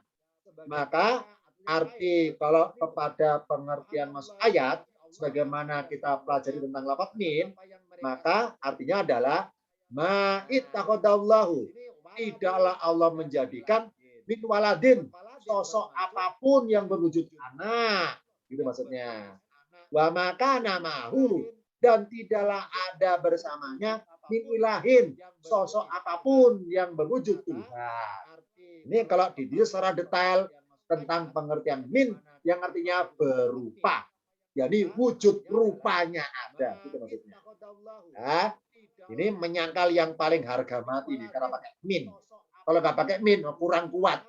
Maka arti kalau kepada pengertian masuk ayat sebagaimana kita pelajari tentang lafaz min, maka artinya adalah Ma'id takodallahu. Tidaklah Allah menjadikan min waladin sosok apapun yang berwujud anak. Gitu maksudnya. Wa maka namahu. Dan tidaklah ada bersamanya min ilahin sosok apapun yang berwujud Tuhan. Ini kalau ditilis secara detail tentang pengertian min yang artinya berupa. Jadi wujud rupanya ada. Gitu maksudnya. Nah, ini menyangkal yang paling harga mati nih karena pakai min. Kalau nggak pakai min kurang kuat.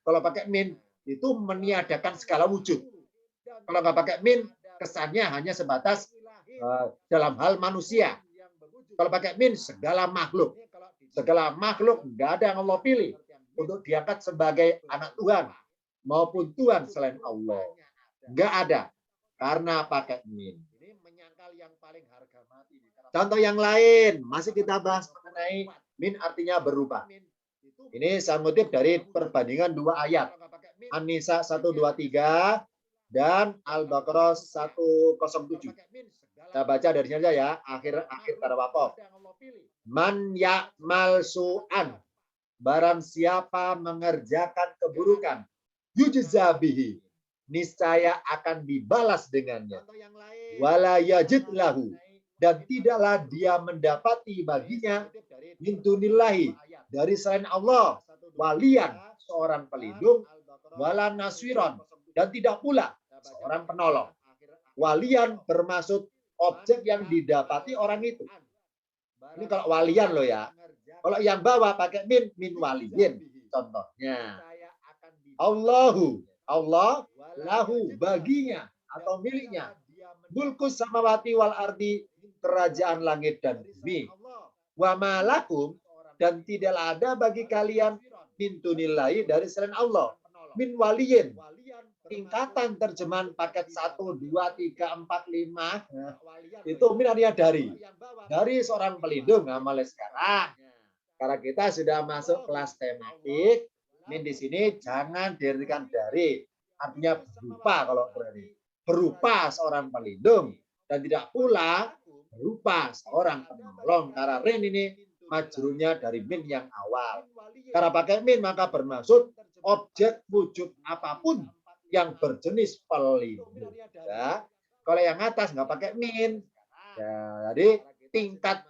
Kalau pakai min itu meniadakan segala wujud. Kalau nggak pakai min kesannya hanya sebatas dalam hal manusia. Kalau pakai min segala makhluk. Segala makhluk nggak ada yang Allah pilih untuk diangkat sebagai anak Tuhan maupun Tuhan selain Allah. Nggak ada karena pakai min. Contoh yang lain masih kita bahas mengenai min artinya berupa. Ini saya ngutip dari perbandingan dua ayat. An-Nisa 123 dan Al-Baqarah 107. Saya baca dari sini aja ya, akhir kata wakaf. Man ya'mal su'an. Barang siapa mengerjakan keburukan, yujza bihi. Niscaya akan dibalas dengannya. Wala yajid lahu. Dan tidaklah dia mendapati baginya min dunillahi dari selain Allah walian seorang pelindung wala naswiron dan tidak pula seorang penolong. Walian bermaksud objek yang didapati orang itu. Ini kalau walian loh ya. Kalau yang bawah pakai min waliyin. Contohnya Allahu, Allah lahu baginya atau miliknya mulkus samawati wal ardi kerajaan langit dan bumi. Wa malakum dan tidaklah ada bagi kalian min dunillahi dari selain Allah min waliyin. Tingkatan terjemahan paket 1, 2, 3, 4, 5 itu min artinya dari seorang pelindung. Nah, mulai sekarang karena kita sudah masuk kelas tematik, min di sini jangan diartikan dari, artinya berupa. Kalau berarti berupa seorang pelindung dan tidak pula berupa seorang penolong. Karena rin ini majrurnya dari min yang awal. Karena pakai min maka bermaksud objek wujud apapun yang berjenis pelindung. Ya. Kalau yang atas nggak pakai min. Ya, jadi tingkat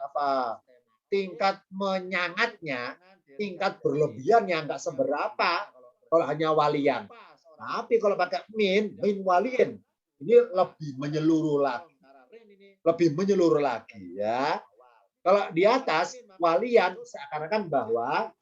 tingkat menyangatnya, tingkat berlebihannya nggak seberapa kalau hanya walian. Tapi kalau pakai min waliin, ini lebih menyeluruh lagi ya. Kalau di atas walian seakan-akan bahwa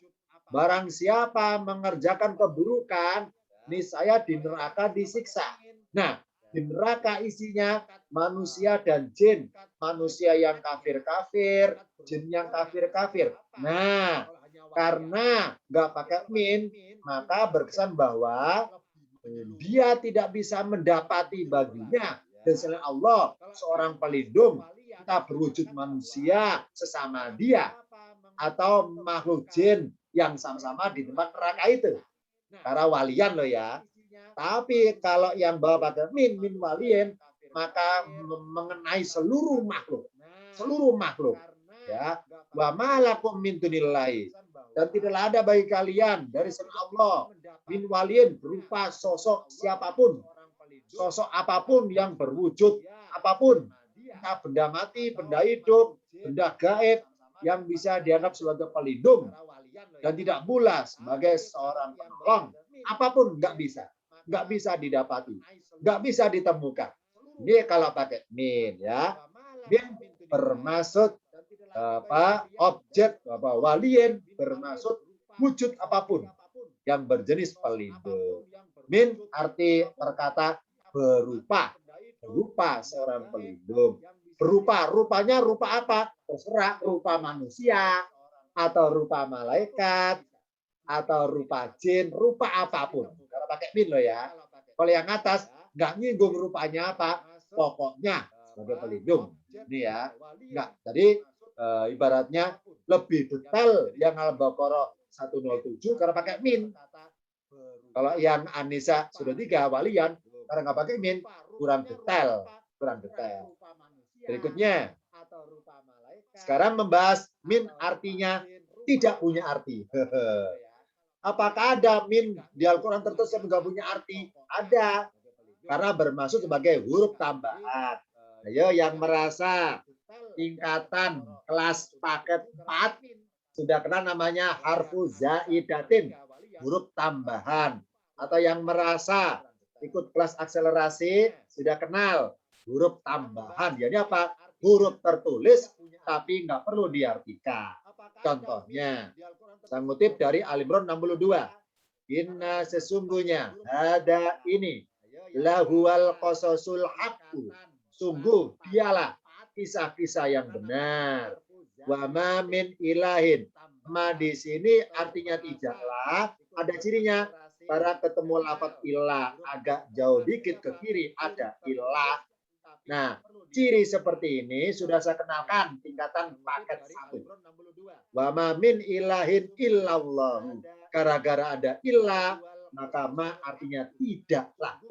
barang siapa mengerjakan keburukan, niscaya di neraka disiksa. Nah, di neraka isinya manusia dan jin, manusia yang kafir-kafir, jin yang kafir-kafir. Nah, karena nggak pakai min, maka berkesan bahwa dia tidak bisa mendapati baginya dan selain Allah seorang pelindung, entah berwujud manusia sesama dia atau makhluk jin yang sama-sama di tempat neraka itu. Karena walian loh ya. Tapi kalau yang bawa pakai min waliin, maka mengenai seluruh makhluk ya. Wa malakum min dunillahi. Dan tidaklah ada bagi kalian dari selain Allah min waliin berupa sosok siapapun, sosok apapun yang berwujud apapun, entah benda mati, benda hidup, benda gaib yang bisa dianggap sebagai pelindung dan tidak pula sebagai seorang penolong, apapun nggak bisa didapati, nggak bisa ditemukan. Ini kalau pakai min ya, min bermaksud objek waliin bermaksud wujud apapun yang berjenis pelindung. Min arti perkata berupa seorang pelindung. Rupanya rupa apa? Terserah, rupa manusia atau rupa malaikat atau rupa jin, rupa apapun. Kalau pakai min loh ya. Kalau yang atas nggak nyinggung rupanya apa, pokoknya sebagai pelindung. Ini ya, nggak. Jadi ibaratnya lebih detail yang Al-Baqarah 107 karena pakai min. Kalau yang An-Nisa sudah 3 walian karena nggak pakai min kurang detail. Berikutnya Sekarang membahas min artinya tidak punya arti. Apakah ada min di Al-Quran tertulis yang nggak punya arti? Ada. Karena bermaksud sebagai huruf tambahan. Ayo yang merasa tingkatan kelas paket 4 sudah kenal namanya harfu zaidatin, huruf tambahan. Atau yang merasa ikut kelas akselerasi sudah kenal huruf tambahan. Jadi apa? Huruf tertulis tapi nggak perlu diartikan. Contohnya, saya ngutip dari Al-Imran 62. Inna sesungguhnya ada ini lahuwal qasasul haqqu. Sungguh dialah kisah-kisah yang benar. Wa ma min ilahin. Ma di sini artinya tidaklah, ada cirinya. Para ketemu lafaz ilah agak jauh dikit ke kiri ada ilah. Nah, ciri seperti ini sudah saya kenalkan tingkatan paket 1. Wa ma min ilahin illallah. Gara-gara ada ilah, maka ma artinya tidaklah.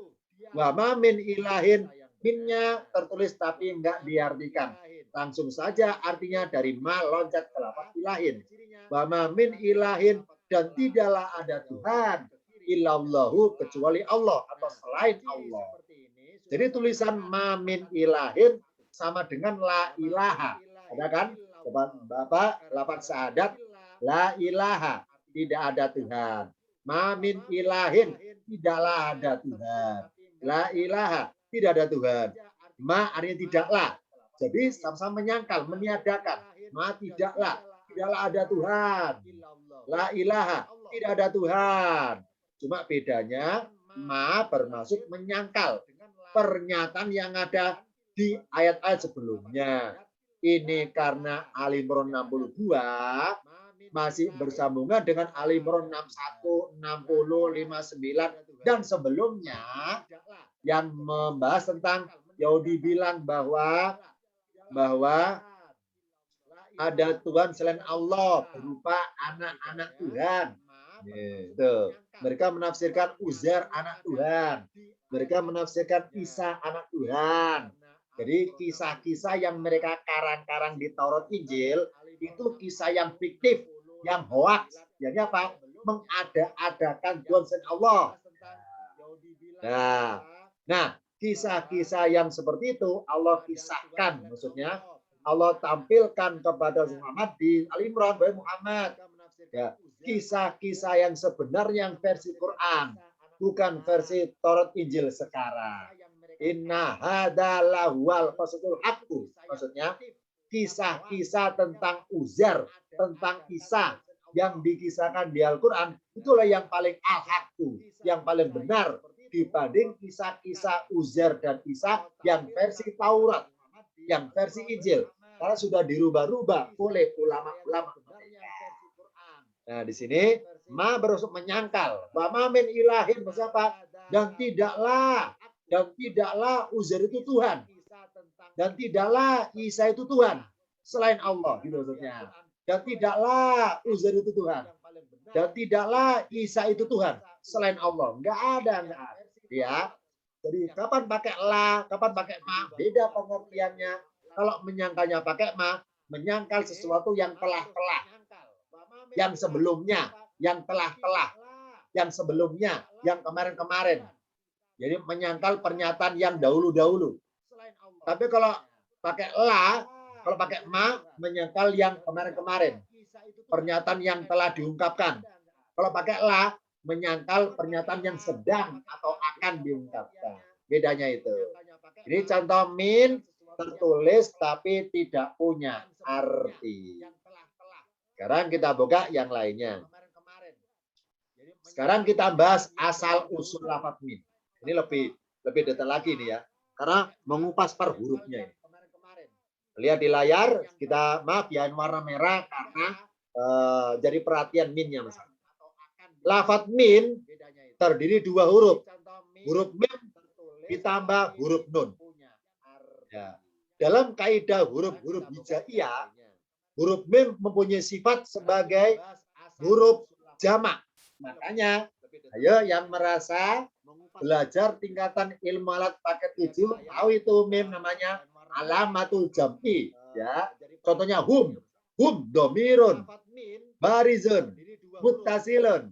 Wa ma min ilahin, minnya tertulis tapi enggak diartikan. Langsung saja artinya dari ma loncat ke lafaz ilahin. Wa ma min ilahin, dan tidaklah ada Tuhan illallahu kecuali Allah atau selain Allah. Jadi tulisan ma min ilahin sama dengan la ilaha. Ada kan? Bapak lafaz syahadat la ilaha, tidak ada Tuhan. Ma min ilahin, tidaklah ada Tuhan. La ilaha, tidak ada Tuhan. Ma artinya tidaklah. Jadi sama-sama menyangkal, meniadakan. Ma tidaklah ada Tuhan. La ilaha, tidak ada Tuhan. Cuma bedanya ma bermaksud menyangkal pernyataan yang ada di ayat-ayat sebelumnya. Ini karena Al-Imran 62 masih bersambungan dengan Al-Imran 61, 60, 59 dan sebelumnya yang membahas tentang Yahudi bilang bahwa ada Tuhan selain Allah berupa anak-anak Tuhan. Gitu. Mereka menafsirkan Uzair anak Tuhan. Mereka menafsirkan Isa anak Tuhan. Jadi kisah-kisah yang mereka karang-karang di Taurat Injil itu kisah yang fiktif, yang hoax. Jadi apa? Mengada-adakan Tuhan selain Allah. Nah, kisah-kisah yang seperti itu Allah kisahkan, maksudnya Allah tampilkan kepada Muhammad di Al-Imran, bahwa Muhammad, ya, kisah-kisah yang sebenarnya yang versi Quran, bukan versi Taurat Injil sekarang. Inna hadalahu qasasul haqqu. Maksudnya kisah-kisah tentang Uzair, tentang Isa yang dikisahkan di Al-Quran, itulah yang paling al-haqqu, yang paling benar dibanding kisah-kisah Uzair dan Isa yang versi Taurat, yang versi Injil. Karena sudah dirubah-rubah oleh ulama-ulama. Nah, di sini ma berusuk menyangkal. Wa ma min ilahin, maksudnya apa? Dan tidaklah Uzair itu Tuhan. Dan tidaklah Isa itu Tuhan selain Allah, gitu maksudnya. Dan tidaklah Uzair itu Tuhan. Dan tidaklah Isa itu Tuhan selain Allah. Enggak ada. Ya. Jadi kapan pakai la, kapan pakai ma, beda pengertiannya. Kalau menyangkalnya pakai ma, menyangkal sesuatu yang telah-telah, yang sebelumnya, yang telah-telah, yang sebelumnya, yang kemarin-kemarin. Jadi menyangkal pernyataan yang dahulu-dahulu. Tapi kalau pakai la, kalau pakai ma, menyangkal yang kemarin-kemarin. Pernyataan yang telah diungkapkan. Kalau pakai la, menyangkal pernyataan yang sedang atau akan diungkapkan. Bedanya itu. Ini contoh min tertulis tapi tidak punya arti. Sekarang kita buka yang lainnya. Sekarang kita bahas asal usul lafaz min. Ini lebih detail lagi nih ya. Karena mengupas per hurufnya ini. Lihat di layar, kita maaf ya warna merah karena jadi perhatian minnya Mas. Lafaz min terdiri dua huruf. Huruf min ditambah huruf nun. Ya. Dalam kaidah huruf-huruf hijaiyah, huruf mim mempunyai sifat sebagai huruf jamak. Makanya, ayo yang merasa belajar tingkatan ilmu alat paket 7, tahu itu mim namanya alamatul jam'i. Ya, Contohnya hum domirun, barizun, muttasilun,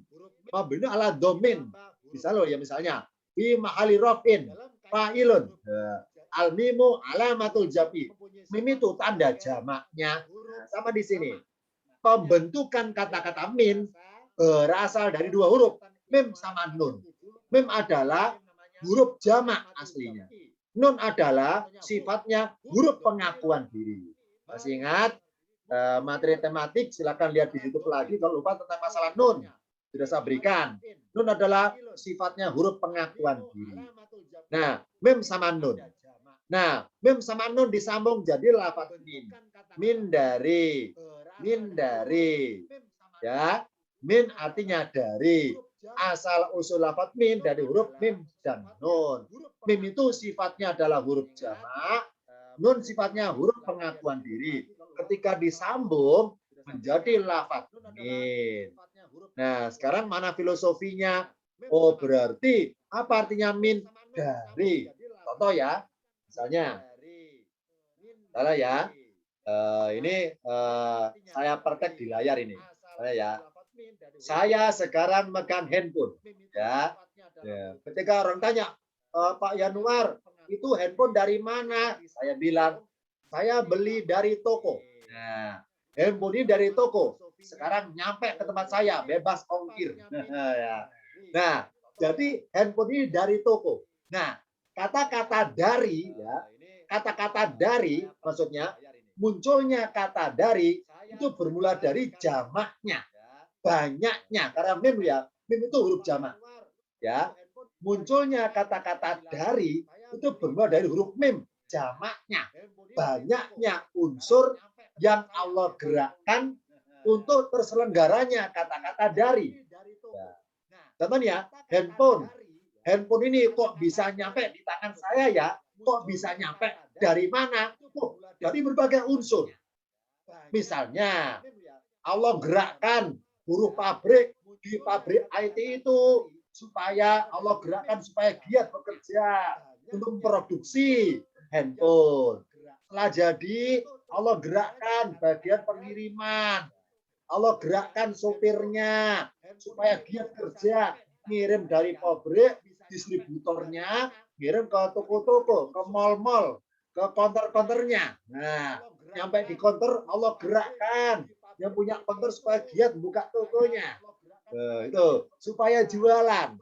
mabni ala domin. Misalnya fi mahali rafin, fa'ilun. Al mimu alamatul jam'i. Mim itu tanda jamaknya. Sama di sini. Pembentukan kata-kata min berasal dari dua huruf, mim sama nun. Mim adalah huruf jamak aslinya. Nun adalah sifatnya huruf pengakuan diri. Masih ingat materi tematik? Silakan lihat di YouTube lagi kalau lupa tentang masalah nun. Sudah saya berikan. Nun adalah sifatnya huruf pengakuan diri. Nah, mim sama nun. Nah, mim sama nun disambung jadi lafaz min. Min dari. Ya, min artinya dari. Asal usul lafaz min dari huruf mim dan nun. Mim itu sifatnya adalah huruf jamak. Nun sifatnya huruf pengakuan diri. Ketika disambung menjadi lafaz min. Nah, sekarang mana filosofinya? Oh, berarti apa artinya min? Dari. Contoh ya. Misalnya, salah ya. Ini saya praktek di layar ini. Saya sekarang megang handphone. Ya. Ketika orang tanya, Pak Yanuar, itu handphone dari mana? Saya bilang, saya beli dari toko. Nah, handphone ini dari toko. Sekarang nyampe ke tempat saya, bebas ongkir. Nah, jadi handphone ini dari toko. Nah, kata-kata dari, ya, kata-kata dari, maksudnya munculnya kata dari itu bermula dari jamaknya, banyaknya. Karena mim ya, mim itu huruf jamak. Ya, munculnya kata-kata dari itu bermula dari huruf mim, jamaknya, banyaknya unsur yang Allah gerakkan untuk terselenggaranya kata-kata dari. Ya. Contohnya handphone. Handphone ini kok bisa nyampe di tangan saya ya? Kok bisa nyampe dari mana? Oh, dari berbagai unsur. Misalnya, Allah gerakkan buruh pabrik di pabrik IT itu supaya Allah gerakkan supaya giat bekerja untuk memproduksi handphone. Setelah jadi, Allah gerakkan bagian pengiriman. Allah gerakkan sopirnya supaya giat kerja, ngirim dari pabrik, distributornya ngirim ke toko-toko, ke mal-mal, ke konter-konternya. Nah, nyampe di konter Allah gerakkan yang punya konter supaya giat buka tokonya. Itu supaya jualan.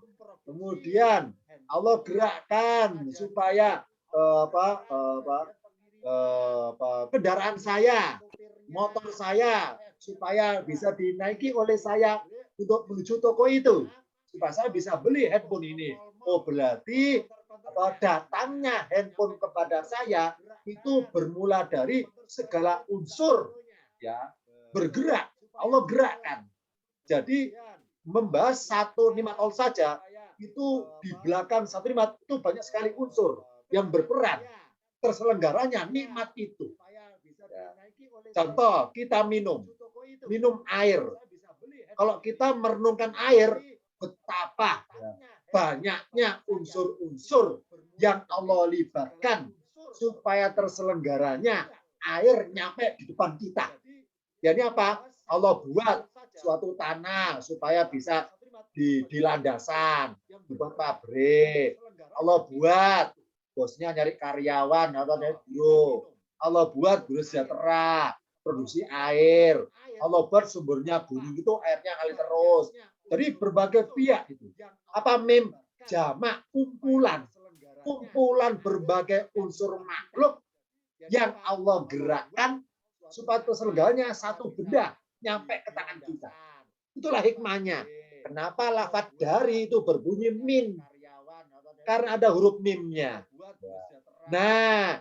Kemudian Allah gerakkan supaya kendaraan saya, motor saya supaya bisa dinaiki oleh saya untuk menuju toko itu. Supaya saya bisa beli handphone ini. Oh, berarti datangnya handphone kepada saya itu bermula dari segala unsur ya bergerak. Allah gerakkan. Jadi membahas satu nikmat Allah saja itu di belakang satu nikmat itu banyak sekali unsur yang berperan terselenggaranya nikmat itu. Ya. Contoh kita minum air. Kalau kita merenungkan air, betapa banyaknya unsur-unsur yang Allah libatkan supaya terselenggaranya air nyampe di depan kita. Jadi apa? Allah buat suatu tanah supaya bisa di landasan, dibuat pabrik. Allah buat bosnya nyari karyawan atau nyari buruh. Allah buat buruh sejahtera, produksi air. Allah buat sumbernya gunung itu airnya ngalir terus. Jadi berbagai pihak itu. Apa mim? Jamak, kumpulan berbagai unsur makhluk yang Allah gerakkan supaya terselenggaranya satu benda nyampe ke tangan kita. Itulah hikmahnya. Kenapa lafaz dari itu berbunyi min? Karena ada huruf mimnya. Nah,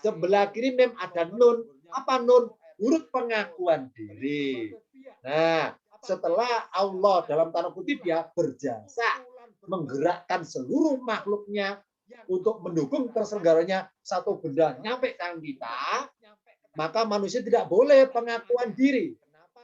sebelah kiri mim ada nun. Apa nun? Huruf pengakuan diri. Nah, setelah Allah dalam tanda kutip ya berjasa menggerakkan seluruh makhluknya untuk mendukung terselenggaranya satu benda nyampe tangan kita, maka manusia tidak boleh pengakuan diri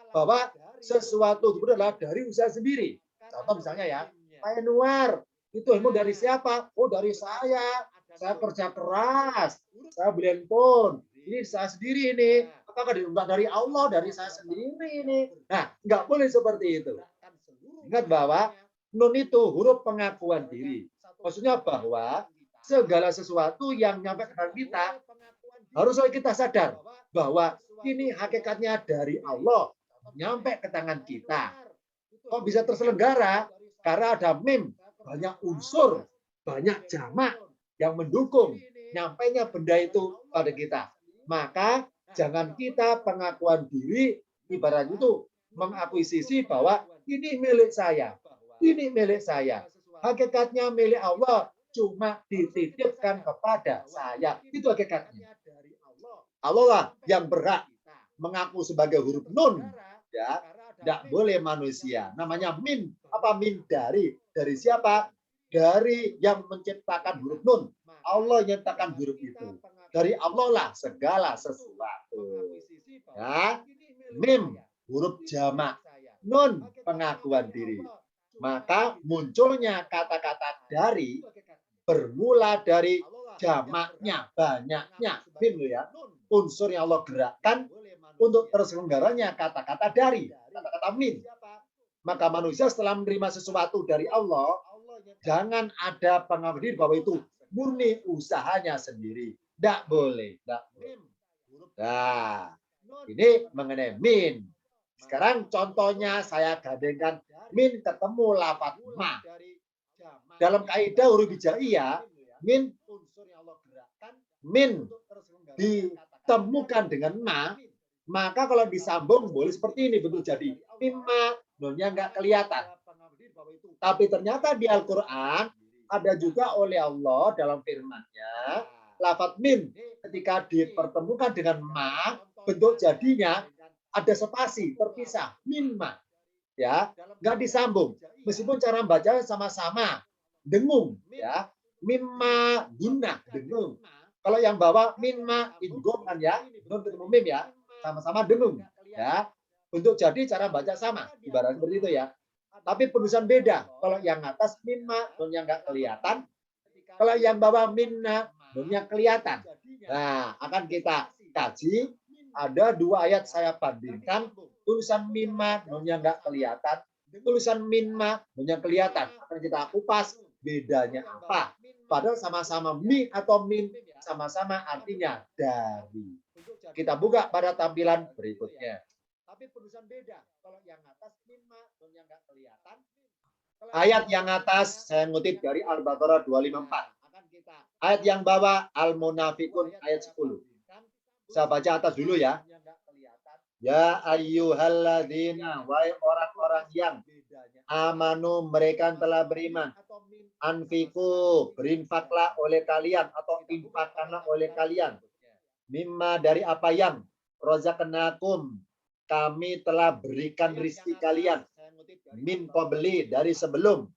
bahwa sesuatu itu adalah dari usaha sendiri. Contoh misalnya ya, Pak Yanuar, itu ilmu dari siapa? Oh, dari saya. Saya kerja keras, saya beli handphone. Ini saya sendiri ini. Apakah diminta dari Allah, dari saya sendiri ini? Nah, nggak boleh seperti itu. Ingat bahwa nun itu huruf pengakuan diri. Maksudnya bahwa segala sesuatu yang nyampe ke tangan kita, harus kita sadar bahwa ini hakikatnya dari Allah, nyampe ke tangan kita. Kok bisa terselenggara? Karena ada mim, banyak unsur, banyak jamak yang mendukung nyampainya benda itu pada kita. Maka jangan kita pengakuan diri ibarat itu mengakuisisi bahwa ini milik saya, ini milik saya. Hakikatnya milik Allah, cuma dititipkan kepada saya. Itu hakikatnya. Allah lah yang berhak mengaku sebagai huruf nun, ya. Tidak boleh manusia. Namanya min. Apa min dari? Dari siapa? Dari yang menciptakan huruf nun. Allah yang menciptakan huruf itu. Dari Allah lah segala sesuatu. Ya. Mim, huruf jamak. Nun, pengakuan diri. Maka munculnya kata-kata dari bermula dari jamaknya, banyaknya. Mim ya. Unsur yang Allah gerakkan untuk terselenggaranya kata-kata dari. Kata-kata min. Maka manusia setelah menerima sesuatu dari Allah, jangan ada pengakuan diri bahwa itu murni usahanya sendiri. Tidak boleh. Tidak boleh. Nah, ini mengenai min. Sekarang contohnya saya gandengkan min ketemu lafaz ma. Dalam kaidah huruf hijaiyah, min ditemukan dengan ma, maka kalau disambung boleh seperti ini bentuk jadi. Mimma, nunnya nggak kelihatan. Tapi ternyata di Al-Quran ada juga oleh Allah dalam firman-Nya, lafaz min ketika dipertemukan dengan ma, bentuk jadinya ada spasi terpisah, mimma. Ya, nggak disambung. Meskipun cara baca sama-sama dengung, ya. Mimma guna dengung. Kalau yang bawa mimma idgham kan ya, nun ketemu mim ya, sama-sama dengung, ya. Untuk jadi cara baca sama, ibarat seperti itu ya. Tapi penulisan beda. Kalau yang atas mimma, nunnya nggak kelihatan. Kalau yang bawah minna, nunnya kelihatan. Nah, akan kita kaji. Ada dua ayat saya bandingkan. Tulisan mimma, nunnya nggak kelihatan. Tulisan minma, nunnya kelihatan. Akan kita kupas bedanya apa. Padahal sama-sama mi atau min, sama-sama artinya dari. Kita buka pada tampilan berikutnya. Tapi penulisan beda. Kalau yang atas mimma, yang nggak kelihatan. Ayat yang atas saya ngutip dari Al-Baqarah 254. Ayat yang bawah Al-Munafikun ayat 10. Saya baca atas dulu ya. Ya ayyuhalladzina, wahai orang-orang yang amanu, mereka telah beriman. Anfiku, berinfaklah oleh kalian atau infakkanlah oleh kalian. Mimma, dari apa yang rozaqnakum, kami telah berikan rizki kalian. Min qabli, dari sebelum.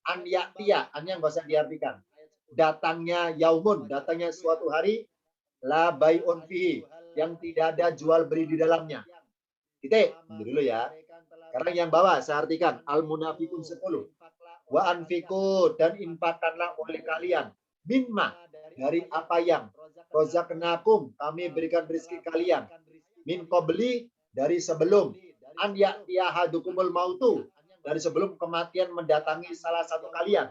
An ya'tiya, an yang bisa diartikan. Datangnya yaumun, datangnya suatu hari. La bai'un fihi, yang tidak ada jual beli di dalamnya. Titik, dulu ya. Sekarang yang bawah saya artikan Al-Munafikun 10. Wa anfiku, dan infakkanlah oleh kalian. Mimma, dari apa yang rozaqnakum, kami berikan rezeki kalian. Min qabli, dari sebelum. An ya'tiya ahadukumul mautu, dari sebelum kematian mendatangi salah satu kalian.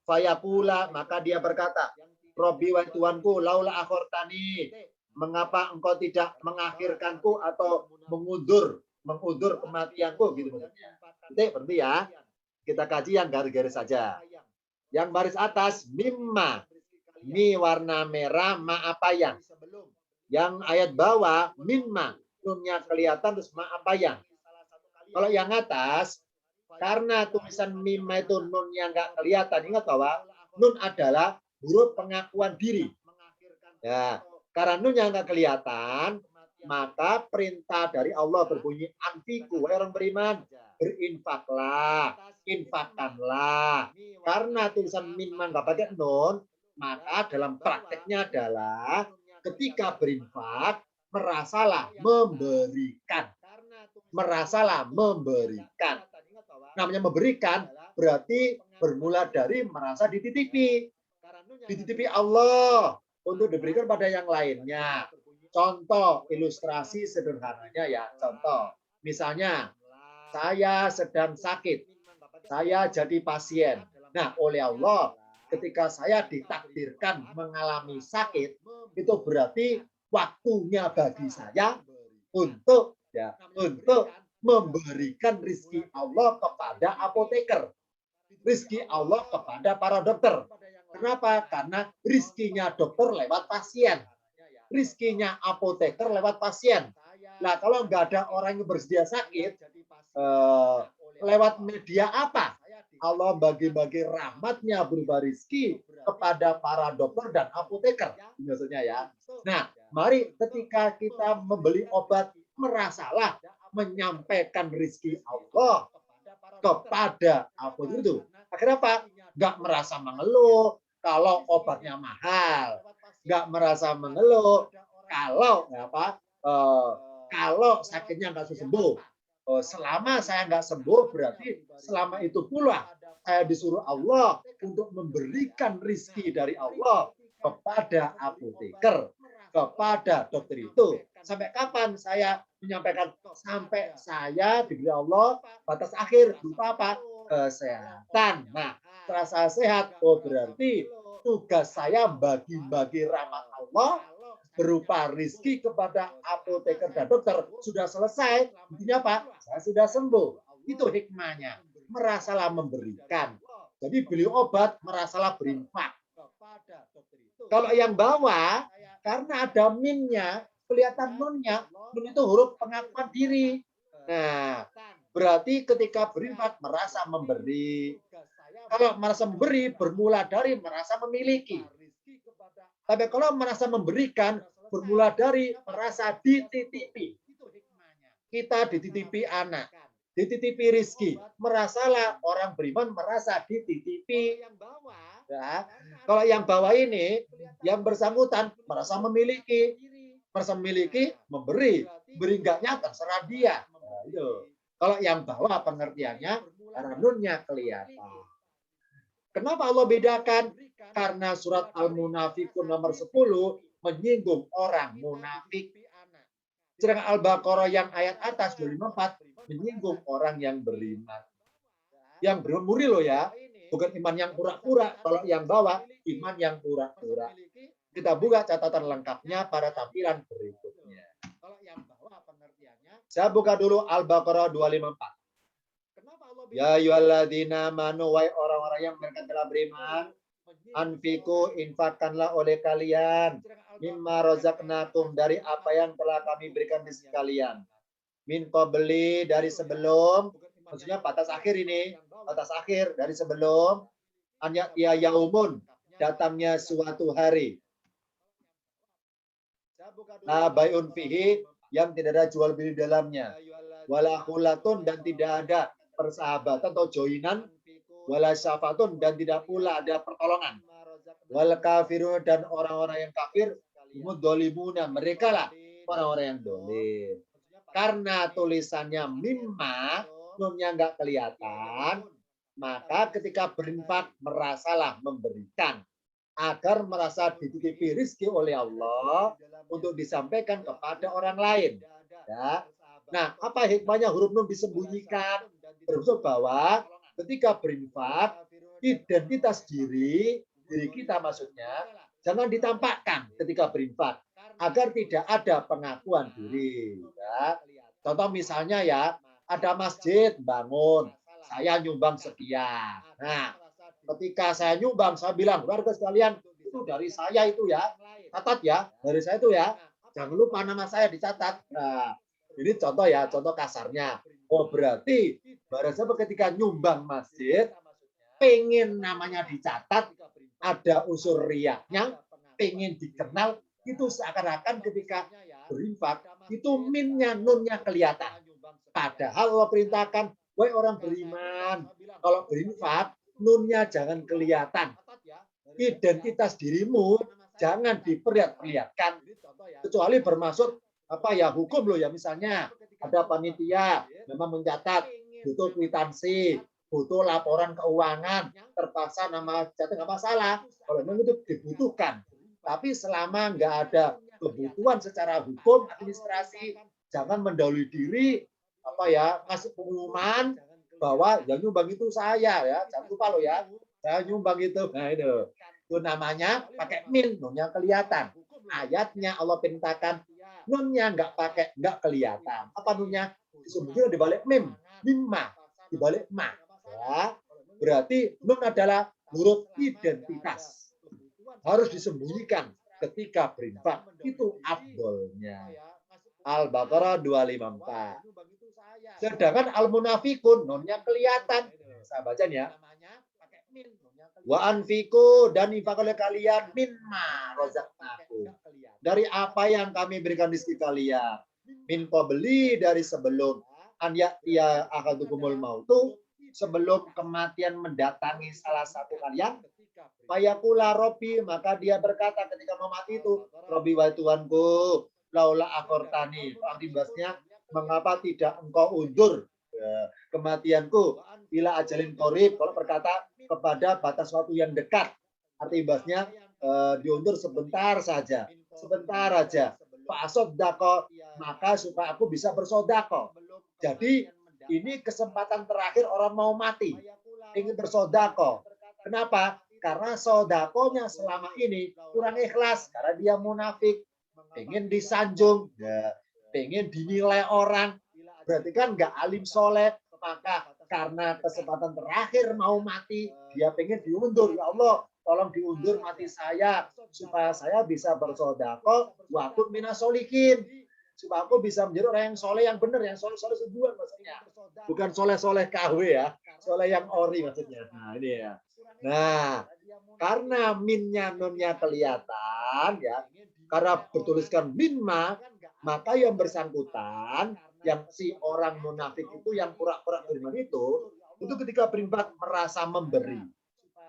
Fayaqula, maka dia berkata, Robbi wa Tuhanku, laula akhortani, mengapa engkau tidak mengakhirkanku atau mengundur kematianku, gitu maksudnya. Itu berarti ya. Kita kaji yang garis-garis saja. Yang baris atas mimma, mi warna merah, ma apa yang. Yang ayat bawah mimma, nunnya kelihatan terus ma apa yang. Kalau yang atas, karena tulisan mimma itu nunnya nggak kelihatan, ingat bahwa nun adalah huruf pengakuan diri. Ya, karena nun yang nggak kelihatan, maka perintah dari Allah berbunyi anfiku, wahai orang beriman, berinfaklah, infakkanlah. Karena tulisan mimma nggak pakai nun, maka dalam prakteknya adalah ketika berinfak, merasalah memberikan. Merasalah memberikan. Namanya memberikan berarti bermula dari merasa dititipi. Dititipi Allah untuk diberikan pada yang lainnya. contoh ilustrasi sederhananya ya, contoh. Misalnya, saya sedang sakit, saya jadi pasien. Nah, oleh Allah, ketika saya ditakdirkan mengalami sakit, itu berarti waktunya bagi saya untuk memberikan rizki Allah kepada apoteker, rizki Allah kepada para dokter. Kenapa? Karena rizkinya dokter lewat pasien, rizkinya apoteker lewat pasien. Nah, kalau nggak ada orang yang bersedia sakit, lewat media apa? Allah bagi-bagi rahmatnya berupa rizki kepada para dokter dan apoteker. Maksudnya ya. Nah, mari ketika kita membeli obat, merasalah menyampaikan rizki Allah kepada apoteker itu. Akhirnya apa? Nggak merasa mengeluh kalau obatnya mahal. Nggak merasa mengeluh kalau kalau sakitnya nggak sembuh. Selama saya nggak sembuh, berarti selama itu pula saya disuruh Allah untuk memberikan rizki dari Allah kepada apoteker, kepada dokter itu. Sampai kapan saya menyampaikan? Sampai saya diberi Allah batas akhir berupa apa? Kesehatan. Nah, setelah saya sehat, berarti tugas saya bagi-bagi rahmat Allah berupa rizki kepada apoteker dan dokter sudah selesai. Intinya apa? Saya sudah sembuh. Itu hikmahnya. Merasalah memberikan. Jadi beli obat, merasalah berinfak. Kalau yang bawah, karena ada minnya, kelihatan nunnya, nun itu huruf pengakuan diri. Nah, berarti ketika berinfak merasa memberi. Kalau merasa memberi, bermula dari merasa memiliki. Tapi kalau merasa memberikan, bermula dari merasa dititipi. Kita dititipi anak, dititipi rizki. Merasalah orang beriman merasa dititipi. Ya. Kalau yang bawah ini, yang bersangkutan merasa memiliki. Merasa memiliki, memberi. Beri enggaknya terserah dia. Nah, itu. Kalau yang bawah pengertiannya, karena nunnya kelihatan. Kenapa Allah bedakan? Karena surat Al-Munafikun nomor 10 menyinggung orang munafik. Sedangkan Al-Baqarah yang ayat atas 254 menyinggung orang yang beriman. Yang beriman murni loh ya. Bukan iman yang pura-pura. Kalau yang bawah, iman yang pura-pura. Kita buka catatan lengkapnya pada tampilan berikutnya. Saya buka dulu Al-Baqarah 254. Ya ayyuhalladzina amanu, wahai orang-orang yang mereka telah beriman, anfiku, infakkanlah oleh kalian mimma razaqnakum, dari apa yang telah kami berikan di sekalian. Min qabli, dari sebelum, maksudnya batas akhir ini, batas akhir dari sebelum an ya yaumun, datangnya suatu hari. La bayun fihi, yang tidak ada jual beli dalamnya. Wala khulatun, dan tidak ada persahabatan atau joinan. Wala syafatun, dan tidak pula ada pertolongan. Wal kafirun, dan orang-orang yang kafir, mudzalimuna, mereka lah orang-orang yang dolim. Karena tulisannya mimma, nunnya nggak kelihatan, maka ketika berinfak merasalah memberikan agar merasa dititipi rizki oleh Allah untuk disampaikan kepada orang lain. Ya. Nah, apa hikmahnya huruf nun disembunyikan? Bermaksud bahwa ketika berinfak, identitas diri kita maksudnya, jangan ditampakkan ketika berinfak, agar tidak ada pengakuan diri. Ya. Contoh misalnya ya, ada masjid bangun, saya nyumbang sekian. Nah, ketika saya nyumbang, saya bilang, warga sekalian, itu dari saya itu ya, catat ya, dari saya itu ya, jangan lupa nama saya dicatat. Nah, ini contoh ya, contoh kasarnya. Oh, berarti barang siapa ketika nyumbang masjid, pengen namanya dicatat, ada unsur riaknya, pengen dikenal, itu seakan-akan ketika berinfak, itu minnya, nunnya kelihatan. Padahal Allah perintahkan, wahai orang beriman, kalau berinfak, nunnya jangan kelihatan. Identitas dirimu jangan diperlihatkan. Kecuali bermaksud apa ya, hukum loh ya, misalnya ada panitia memang mencatat, butuh kwitansi, butuh laporan keuangan, terpaksa nama catat nggak masalah. Kalau memang itu dibutuhkan. Tapi selama nggak ada kebutuhan secara hukum, administrasi, jangan mendahului diri, ngasih pengumuman bahwa yang nyumbang itu saya ya, jangan lupa loh ya, saya nyumbang itu. Nah itu namanya pakai min, nunnya kelihatan. Ayatnya Allah perintahkan nunnya nggak kelihatan. Apa nunnya? Disembunyikan di balik mim, mimma, di balik ma. Ya, berarti nun adalah huruf identitas. Harus disembunyikan ketika berinfak. Itu afdolnya. Al-Baqarah 254. Sedangkan al-munafikun, nonnya kelihatan. Saya baca ya. Wa anfiku, dan infak oleh kalian mimma rozaqnakum. Dari apa yang kami berikan rezeki kalian. Min qabli, dari sebelum an ya'tiya ahadukumul mautu, sebelum kematian mendatangi salah satu kalian. Fayaqula Robbi, maka dia berkata ketika mau mati itu, Robbi wahai Tuhanku, laula akhortani. Akibatnya, mengapa tidak engkau undur kematianku ila ajalin qorib, kalau berkata kepada batas waktu yang dekat. Artinya diundur sebentar saja, sebentar aja. Pak Asodako, maka supaya aku bisa bersodako. Jadi ini kesempatan terakhir orang mau mati, ingin bersodako. Kenapa? Karena sodakonya selama ini kurang ikhlas, karena dia munafik, pengen disanjung, pengen dinilai orang, berarti kan nggak alim soleh. Maka karena kesempatan terakhir mau mati, dia pengen diundur. Ya Allah, tolong diundur mati saya supaya saya bisa bersodako waktu minasolikin, supaya aku bisa menjadi orang yang soleh yang benar, yang soleh sebuah maksudnya, bukan soleh KW ya, soleh yang ori maksudnya. Nah ini ya. Nah, karena minnya nunnya kelihatan ya, karena bertuliskan minma, maka yang bersangkutan, yang si orang munafik itu, yang pura-pura beriman itu ketika berinfak merasa memberi.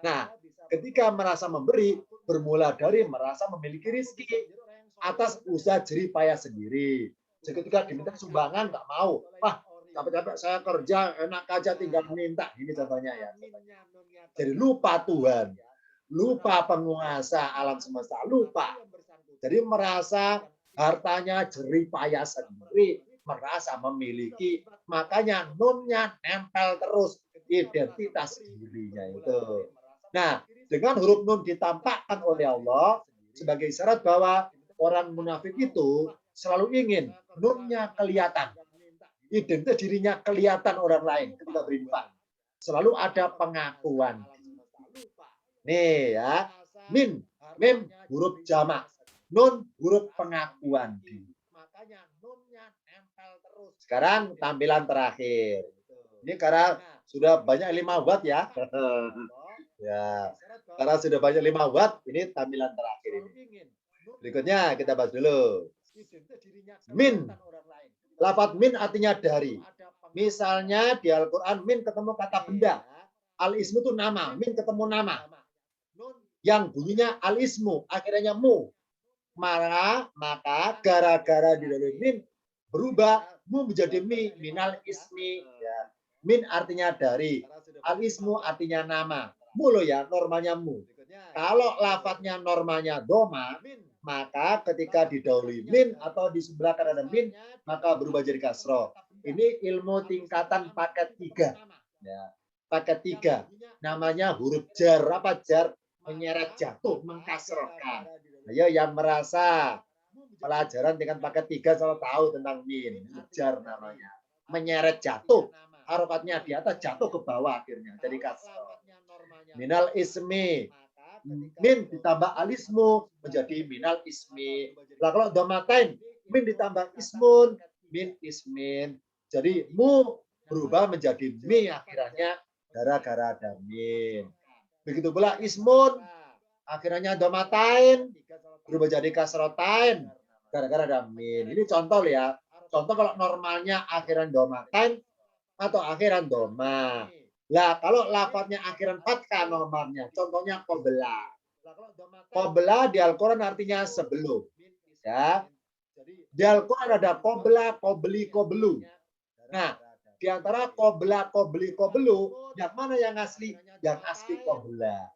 Nah, ketika merasa memberi, bermula dari merasa memiliki rezeki atas usaha jerih payah sendiri. Jadi ketika diminta sumbangan nggak mau, wah capek-capek saya kerja enak aja tinggal minta, ini contohnya ya. Jadi lupa Tuhan, lupa penguasa alam semesta, lupa. Jadi merasa hartanya jerih payah sendiri, merasa memiliki, makanya nunnya nempel terus identitas dirinya itu. Nah, dengan huruf nun ditampakkan oleh Allah sebagai syarat bahwa orang munafik itu selalu ingin nunnya kelihatan, identitas dirinya kelihatan orang lain ketika berinfak. Selalu ada pengakuan. Nih ya, min, mim huruf jamak, nun huruf pengakuan. Sekarang tampilan terakhir. Ini karena sudah banyak 5 watt ya. Ya, karena sudah banyak 5 watt, ini tampilan terakhir ini. Berikutnya kita bahas dulu. Min. Lafaz min artinya dari. Misalnya di Al-Quran min ketemu kata benda. Al-ismu itu nama. Min ketemu nama. Yang bunyinya al-ismu, akhirnya mu. Maka gara-gara di dalam min berubah mu menjadi mi, minal ismi. Ya. Min artinya dari. Al-ismu artinya nama. Mu loh ya, normalnya mu. Kalau lafadznya normalnya doma, maka ketika didahului min atau di sebelah kanan ada min, maka berubah jadi kasroh. Ini ilmu tingkatan paket 3. Ya. Paket 3. Namanya huruf jar. Apa jar? Menyeret jatuh, mengkasrohkan. Ayo yang merasa pelajaran tingkat paket 3 selalu tahu tentang min. Jar namanya. Menyeret jatuh. Harokatnya di atas, jatuh ke bawah akhirnya. Jadi kasroh. Minal ismi. Min ditambah alismu menjadi minal ismi. Lah kalau domatain, min ditambah ismun, min ismin. Jadi mu berubah menjadi mi akhirnya gara-gara ada min. Begitu pula ismun akhirnya domatain berubah jadi kasrotain gara-gara ada min. Ini contoh ya. Contoh kalau normalnya akhiran domatain atau akhiran doma. Lah kalau lafadznya akhiran fathah normalnya, contohnya qobla. Qobla di Al-Quran artinya sebelum. Ya. Di Al-Quran ada qobla, qobli, qoblu. Nah, di antara qobla, qobli, qoblu, yang mana yang asli? Yang asli qobla.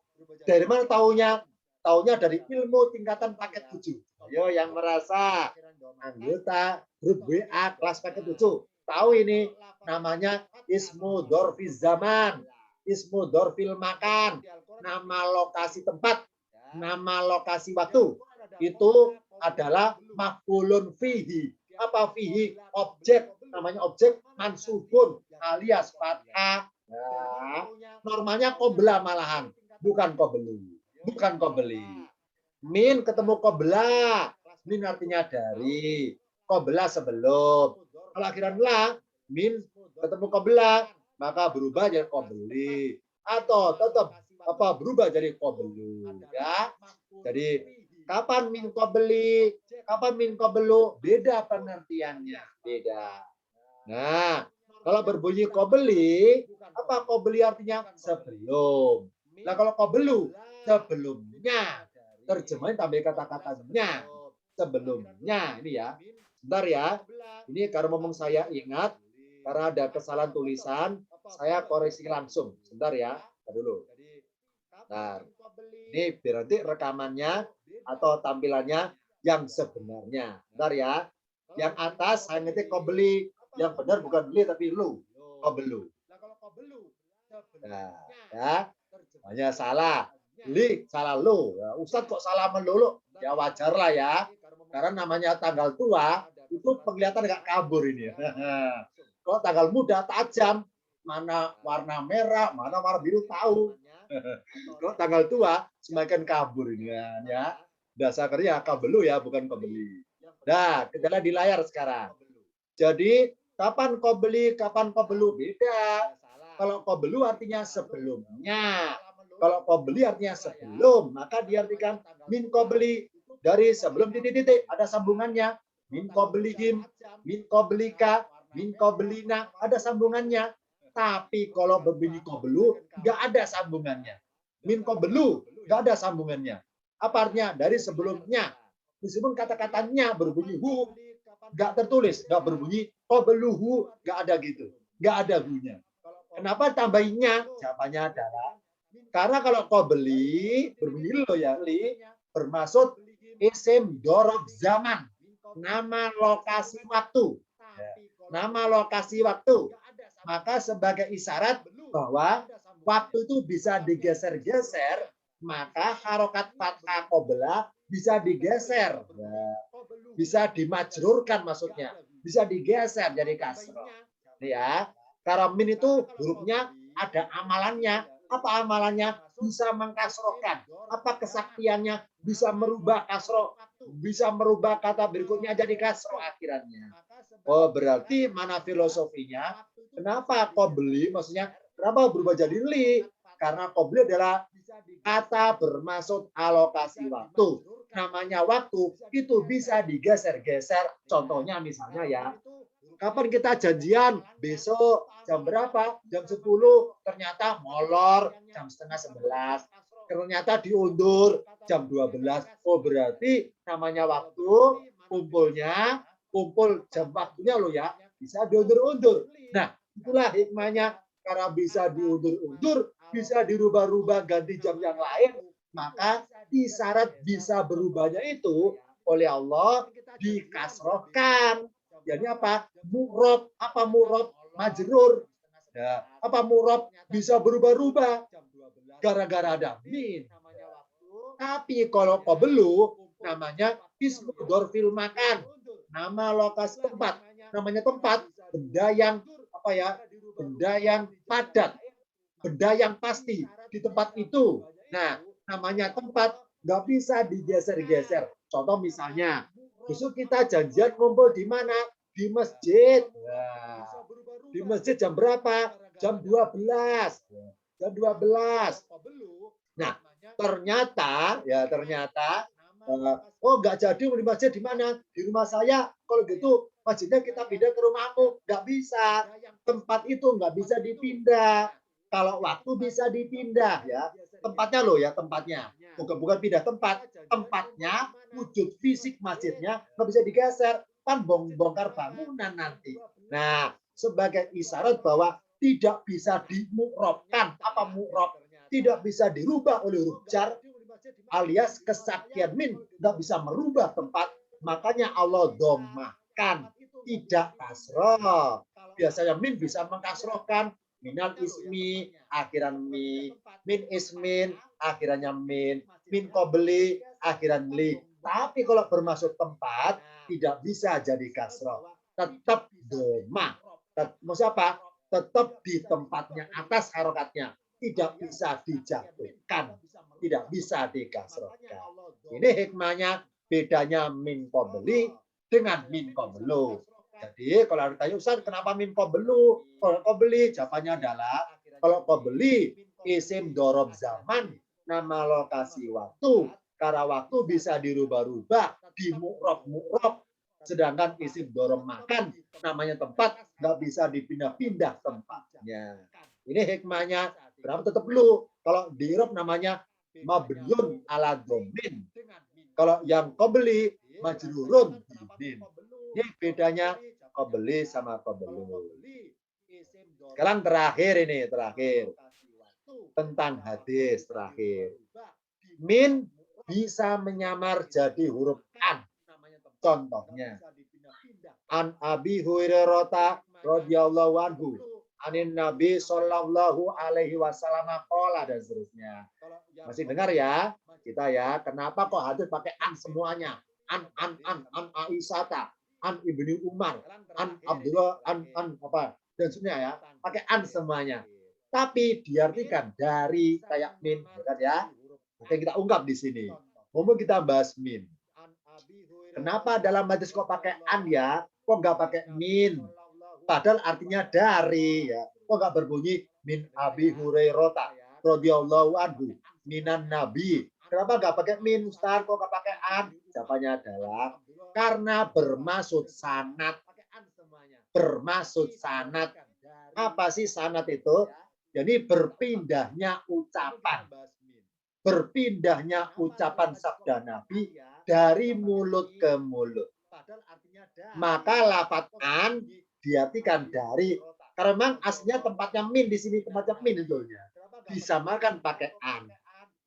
Dari mana taunya? Taunya dari ilmu tingkatan paket 7. Ayo yang merasa anggota grup WA kelas paket 7. Tahu ini namanya ismu dorfiz zaman, ismu dorfil makan, nama lokasi tempat, nama lokasi waktu. Itu adalah maf'ulun fihi. Apa fihi? Objek. Namanya objek mansubun alias fathah. Ya. Normalnya qobla malahan, bukan qoblu. Bukan qobli. Min ketemu qobla. Min artinya dari. Qobla sebelum. Kalau akhiran la, min ketemu qobla, maka berubah jadi qobli. Atau tetap berubah jadi qoblu. Ya. Jadi kapan min qobli, kapan min qoblu, beda pengertiannya. Beda. Nah, kalau berbunyi qobli, apa qobli artinya? Sebelum. Nah, kalau qoblu, sebelumnya. Terjemahin tambah kata-katanya. Sebelumnya. Ini ya. Sebentar ya. Ini karena ngomong saya ingat. Karena ada kesalahan tulisan. Saya koreksi langsung. Sebentar ya. Dulu. Bentar. Ini berarti rekamannya atau tampilannya yang sebenarnya. Bentar ya. Yang atas saya ngetik qobli. Yang benar bukan beli tapi lu. Qoblu. Nah, ya. Hanya salah. Li, salah lu. Ya, Ustadz kok salah melulu? Ya wajar lah ya. Karena namanya tanggal tua, itu penglihatan agak kabur ini. Kalau tanggal muda, tajam. Mana warna merah, mana warna biru, tahu. Kalau tanggal tua, semakin kabur ini. Ya. Dasar kerja kabelu ya, bukan kebeli. Nah, kita lihat di layar sekarang. Jadi, kapan kau beli, kapan kau belu? Beda. Kalau kau belu artinya sebelumnya. Kalau kau beli artinya sebelum, maka diartikan min kau beli dari sebelum titik-titik ada sambungannya. Min kau belihim, min kau belika, min kau belina ada sambungannya. Tapi kalau berbunyi kau belu nggak ada sambungannya. Min kau belu nggak ada sambungannya. Apa artinya? Dari sebelumnya. Meskipun kata-katanya berbunyi hu, nggak tertulis, nggak berbunyi kau beluhu, nggak ada gitu, nggak ada hu-nya. Kenapa tambahinnya? Jawabannya adalah karena kalau kau beli, berbunyi lo ya, li, bermaksud isim dorob zaman, nama lokasi waktu. Nama lokasi waktu. Maka sebagai isyarat bahwa waktu itu bisa digeser-geser, maka harokat fathah qobla bisa digeser. Bisa dimajrurkan maksudnya. Bisa digeser jadi kasroh. Ya, karena min itu hurufnya ada amalannya. Apa amalannya? Bisa mengkasrohkan. Apa kesaktiannya? Bisa merubah kasroh. Bisa merubah kata berikutnya jadi kasroh akhirannya. Oh, berarti mana filosofinya? Kenapa kau beli? Maksudnya, kenapa berubah jadi li? Karena kau beli adalah kata bermaksud alokasi waktu. Namanya waktu, itu bisa digeser-geser. Contohnya misalnya ya, kapan kita janjian? Besok jam berapa? Jam 10. Ternyata molor jam setengah 11. Ternyata diundur jam 12. Oh berarti namanya waktu kumpul jam waktunya loh ya. Bisa diundur-undur. Nah itulah hikmahnya. Karena bisa diundur-undur, bisa dirubah-rubah ganti jam yang lain. Maka isyarat bisa berubahnya itu oleh Allah dikasrohkan. Jadi apa? Mu'rob. Apa mu'rob? Majrur. Ya. Apa mu'rob? Bisa berubah-ubah. Gara-gara ada min. Tapi kalau qoblu, namanya ismu dorfil makan. Nama lokasi tempat. Namanya tempat. Benda yang apa ya? Benda yang padat. Benda yang pasti di tempat itu. Nah, namanya tempat nggak bisa digeser-geser. Contoh misalnya, besok kita janjian kumpul di mana? Di masjid. Nah, di masjid jam berapa? Jam 12. Jam 12. Nah, ternyata oh nggak jadi di masjid di mana? Di rumah saya. Kalau gitu masjidnya kita pindah ke rumahmu. Nggak bisa. Tempat itu nggak bisa dipindah. Kalau waktu bisa dipindah ya. Tempatnya loh ya, tempatnya. Bukan pindah tempat. Tempatnya, wujud fisik masjidnya nggak bisa digeser. Kan bongkar bangunan nanti. Nah, sebagai isyarat bahwa tidak bisa dimu'robkan. Apa mu'rob? Tidak bisa dirubah oleh huruf jar. alias kesakian min nggak bisa merubah tempat, makanya Allah domakan, tidak kasroh. Biasanya min bisa mengkasrohkan, minal ismi akhiran min ismin akhirannya min qabli akhiran li. Tapi kalau bermaksud tempat tidak bisa jadi kasroh, tetap doma. Maksud apa? Tetap di tempatnya atas harokatnya, tidak bisa dijatuhkan, tidak bisa dikasrohkan. Ini hikmahnya, bedanya min qabli dengan min qablu. Jadi kalau ditanya Ustaz, kenapa min qablu? Kalau qabli jawabannya adalah kalau qabli isim dorob zaman, nama lokasi waktu, karena waktu bisa dirubah-rubah, di mu'rob. Sedangkan isim dorob makan, namanya tempat, nggak bisa dipindah-pindah tempatnya. Ini hikmahnya. Berapa tetap dulu. Kalau di Irob namanya mabniun ala domin. Kalau yang qabli majrurun bimin. Ini bedanya qabli sama qablu. Sekarang terakhir. Tentang hadis terakhir. Min bisa menyamar jadi huruf an. Contohnya, an Abi Hurairah radhiyallahu anhu, anin Nabi sallallahu alaihi wasallam qala, dan seterusnya. Masih dengar ya? Kita ya, kenapa kok hadis pakai an semuanya? An Aisyata, an Ibnu Umar, an Abdullah, an apa? Dan seterusnya ya, pakai an semuanya. Tapi diartikan dari kayak min, bukan ya? Oke, kita ungkap di sini. Ngomong kita bahas min. Kenapa dalam hadis kok pakai an ya? Kok nggak pakai min? Padahal artinya dari ya. Kok nggak berbunyi min Abi Hurairah radhiyallahu anhu minan Nabi? Kenapa nggak pakai min, Ustaz? Kok nggak pakai an? Jawabannya adalah karena bermaksud sanad. Bermaksud sanad. Apa sih sanad itu? Jadi berpindahnya ucapan. Berpindahnya ucapan sabda Nabi dari mulut ke mulut. Maka lafaz an diartikan dari, karena memang aslinya tempatnya min di sini, tempatnya min itu ya. Disamakan pakai an.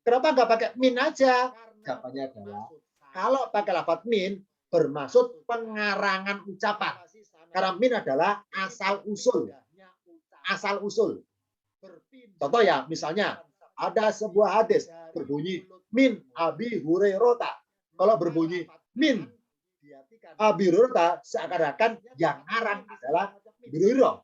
Kenapa nggak pakai min aja? Jawabannya adalah kalau pakai lafaz min bermaksud pengarangan ucapan. Karena min adalah asal usul. Asal usul. Contoh ya, misalnya ada sebuah hadis berbunyi min Abi Hurairah. Kalau berbunyi min Abi Hurairah, seakan-akan yang ngarang adalah Abi Hurairah,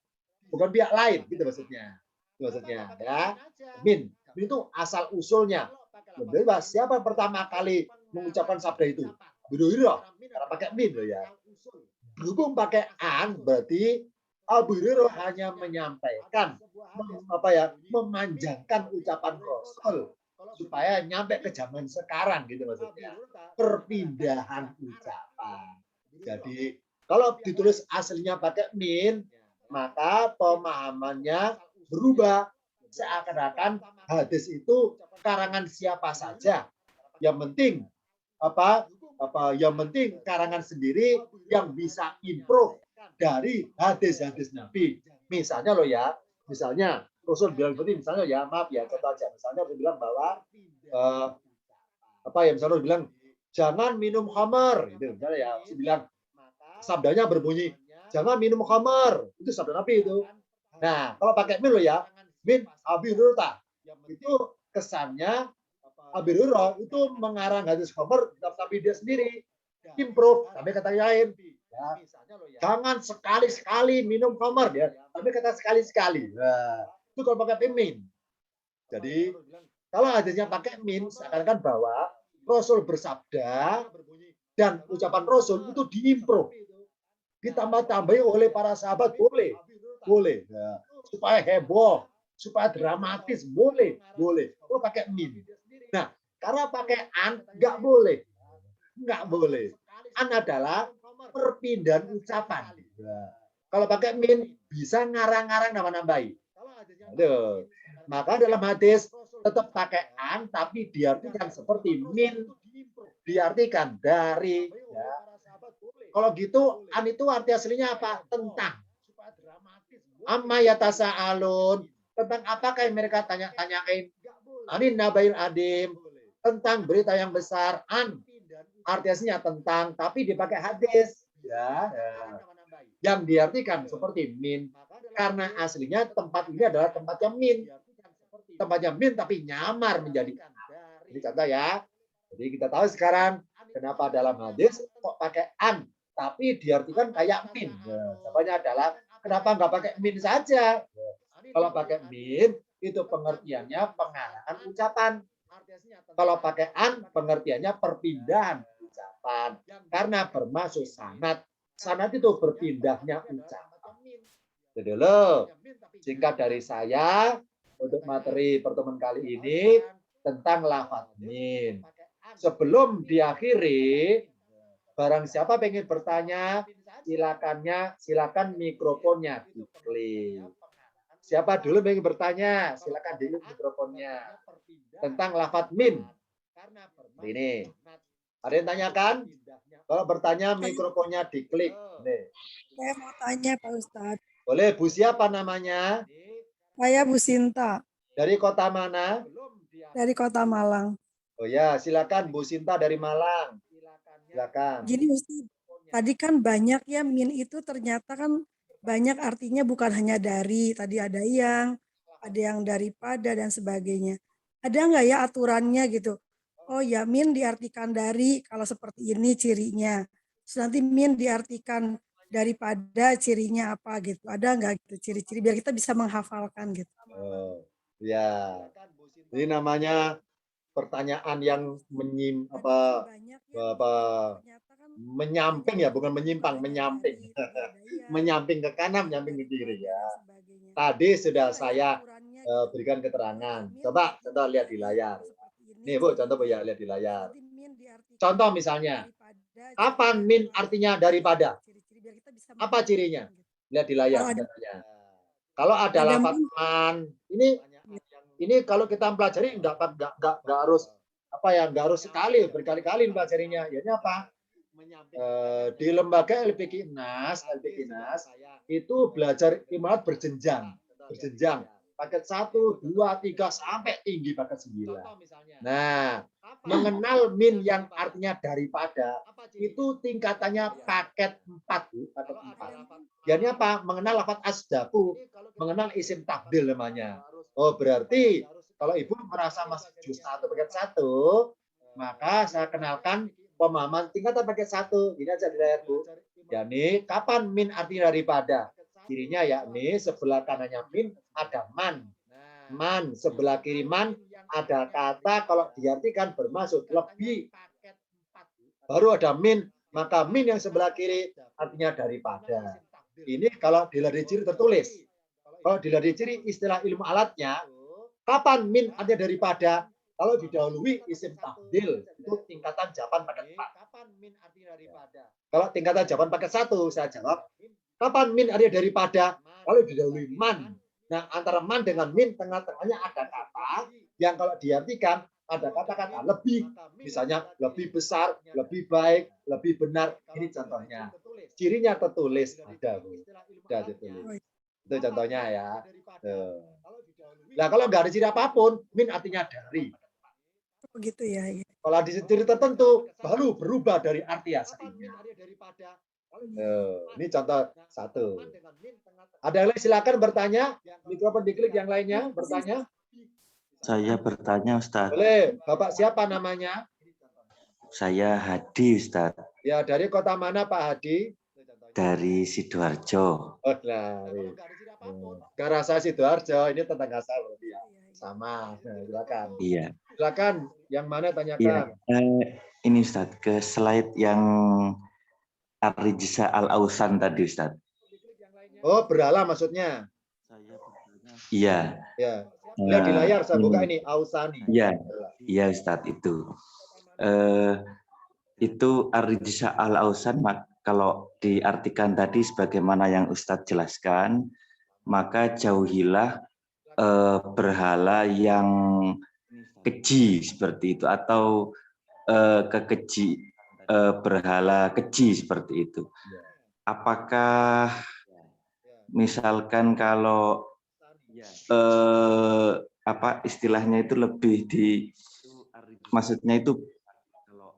bukan pihak lain, gitu maksudnya. Itu maksudnya ya. Min itu asal usulnya. Bebas siapa pertama kali mengucapkan sabda itu? Abi Hurairah. Karena pakai min loh ya. Berhubung pakai an, berarti Abu Hurairah hanya menyampaikan memanjangkan ucapan Rasul supaya nyampe ke zaman sekarang, gitu maksudnya. Perpindahan ucapan. Jadi kalau ditulis aslinya pakai min, maka pemahamannya berubah, seakan-akan hadis itu karangan siapa saja. Yang penting yang penting karangan sendiri yang bisa improve dari hadis-hadis Nabi. Misalnya loh ya, misalnya Rasul bilang seperti, misalnya ya, maaf ya, contoh aja. Misalnya Rasul bilang bahwa misalnya Rasul bilang jangan minum khamar, gitu. Misalnya ya, Rasul bilang sabdanya berbunyi jangan minum khamar, itu sabda Nabi itu. Nah, kalau pakai min loh ya, min Abi Hurairah, itu kesannya Abi Hurairah itu mengarang hadis khamar, tapi dia sendiri improve, tapi kata lain. Ya, jangan sekali-sekali minum khamar ya, tapi kata sekali-sekali. Nah, itu kalau pakai min. Jadi kalau hadisnya pakai min, seakan-akan bahwa Rasul bersabda dan ucapan Rasul itu diimprove, ditambah-tambahi oleh para sahabat, boleh. Nah, supaya heboh, supaya dramatis, boleh. Kalau pakai min. Nah, karena pakai an nggak boleh. An adalah perpindahan ucapan. Nah, kalau pakai min bisa ngarang-ngarang nama-nambahi. Aduh. Maka dalam hadis tetap pakai an, tapi diartikan seperti min, diartikan dari. Ya. Kalau gitu an itu arti aslinya apa? Tentang. Amma yatasa'alun. Tentang apakah yang mereka tanya-tanyain? Anin nabail adim. tentang berita yang besar, artinya tentang, tapi dipakai hadis, ya. Yang diartikan seperti min, karena aslinya tempat ini adalah tempatnya min tapi nyamar menjadi. Ini contoh ya. Jadi kita tahu sekarang kenapa dalam hadis kok pakai an, tapi diartikan kayak min. Jawabannya adalah kenapa nggak pakai min saja? Kalau pakai min itu pengertiannya pengarahan ucapan. Kalau pakai an pengertiannya perpindahan ucapan. Karena bermaksud sanad. Sanad itu berpindahnya ucapan. Jadi lo singkat dari saya untuk materi pertemuan kali ini tentang lafaz min. Sebelum diakhiri, barang siapa pengen bertanya, silakan mikrofonnya diklik. Siapa dulu pengen bertanya, silakan dulu mikrofonnya tentang lafaz min. Ini ada yang tanyakan? Kalau bertanya mikrofonnya diklik. Nih. Saya mau tanya Pak Ustadz. Boleh, Bu siapa namanya? Saya Bu Sinta Dari kota mana? dari Kota Malang. Oh ya, silakan Bu Sinta dari Malang. Silakan. Gini Ustadz, tadi kan banyak ya min itu ternyata kan banyak artinya bukan hanya dari, tadi ada yang daripada dan sebagainya. Ada nggak ya aturannya gitu? Oh ya min diartikan dari kalau seperti ini cirinya. Terus nanti min diartikan daripada cirinya apa gitu. Ada nggak gitu ciri-ciri biar kita bisa menghafalkan gitu. Oh, ya. Ini namanya pertanyaan yang menyamping ya, bukan menyimpang, menyamping. Menyamping ke kanan, menyamping ke kiri ya. Tadi sudah saya berikan keterangan. Coba lihat di layar. Nih Bu, contoh Bu ya, lihat di layar. Contoh misalnya, kapan min artinya daripada? Apa cirinya? Lihat di layar. Kalau ada lafaz man, ini kalau kita pelajari nggak harus nggak harus sekali, berkali-kali pelajarinya. Ya ini apa? Di lembaga LPK INAS itu belajar imalat berjenjang. Paket 1, 2, 3 sampai tinggi paket 9. Nah, mengenal min yang artinya daripada itu tingkatannya paket 4, Bu, paket 4. Jadi apa? Mengenal lafaz asdaku, mengenal isim tabdil namanya. Oh, berarti kalau Ibu merasa masih juz 1 paket 1, maka saya kenalkan pemahaman tingkatan paket 1. Ini aja di layar, Bu. Yani kapan min artinya daripada? Cirinya yakni sebelah kanannya min ada man. Man, sebelah kiri man ada kata kalau diartikan bermaksud lebih. Baru ada min, maka min yang sebelah kiri artinya daripada. Ini kalau dilihat ciri tertulis. Kalau dilihat ciri istilah ilmu alatnya, kapan min artinya daripada? Kalau didahului isim tabdil, itu tingkatan jawaban paket 4. Kalau tingkatan jawaban paket 1, saya jawab, kapan min artinya daripada? Kalau didahului man. Nah, antara man dengan min, tengah-tengahnya ada kata yang kalau diartikan, ada kata-kata lebih. Misalnya, lebih besar, lebih baik, lebih benar. Ini contohnya. Cirinya tertulis. Ada, Bu. Sudah ditulis. Itu contohnya ya. Nah, kalau nggak ada ciri apapun, min artinya dari. Begitu ya. Kalau ada ciri tertentu, baru berubah dari arti aslinya. Ini contoh 1. Ada yang lain silakan bertanya. Mikrofon diklik yang lainnya bertanya. Saya bertanya Ustaz. Boleh. Bapak siapa namanya? Saya Hadi Ustaz. Ya, dari kota mana Pak Hadi? Dari Sidoarjo. Oh, dari. Karena saya Sidoarjo, ini tetangga saya. Ya. Sama. Nah, silakan. Iya. Silakan. Yang mana tanyakan? Iya. Ini Ustaz, ke slide yang Ar-Rijsa Al-Ausan tadi Ustaz. Oh, berhala maksudnya? Iya. Ya. Lihat di layar, saya buka ini, Ausani. Iya, iya Ustaz itu. Itu Ar-Rijsa Al-Ausan, kalau diartikan tadi sebagaimana yang Ustadz jelaskan, maka jauhilah berhala yang keji seperti itu, atau berhala keji seperti itu. Apakah misalkan kalau istilahnya itu lebih maksudnya itu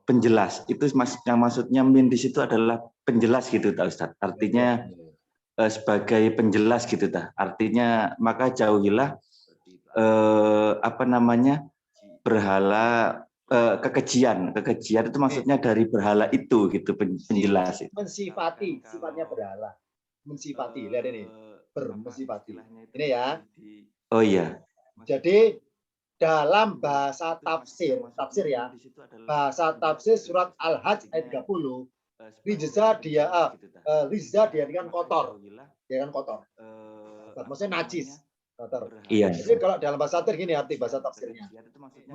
penjelas. Itu yang maksudnya min di situ adalah penjelas gitu, tak Ustaz. Artinya sebagai penjelas gitu, tak. Artinya maka jauhilah berhala kekejian. Kekejian itu maksudnya dari berhala itu gitu, penjelas. Mensifati, sifatnya berhala. Mensifati, lihat ini. Bermensifati. Ini ya. Oh iya. Jadi dalam bahasa tafsir ya, bahasa tafsir surat Al-Hajj ayat 30, rijza dengan kotor, dia kan kotor. Maksudnya najis, kotor. Iya. Jadi kalau dalam bahasa tafsir gini arti bahasa tafsirnya,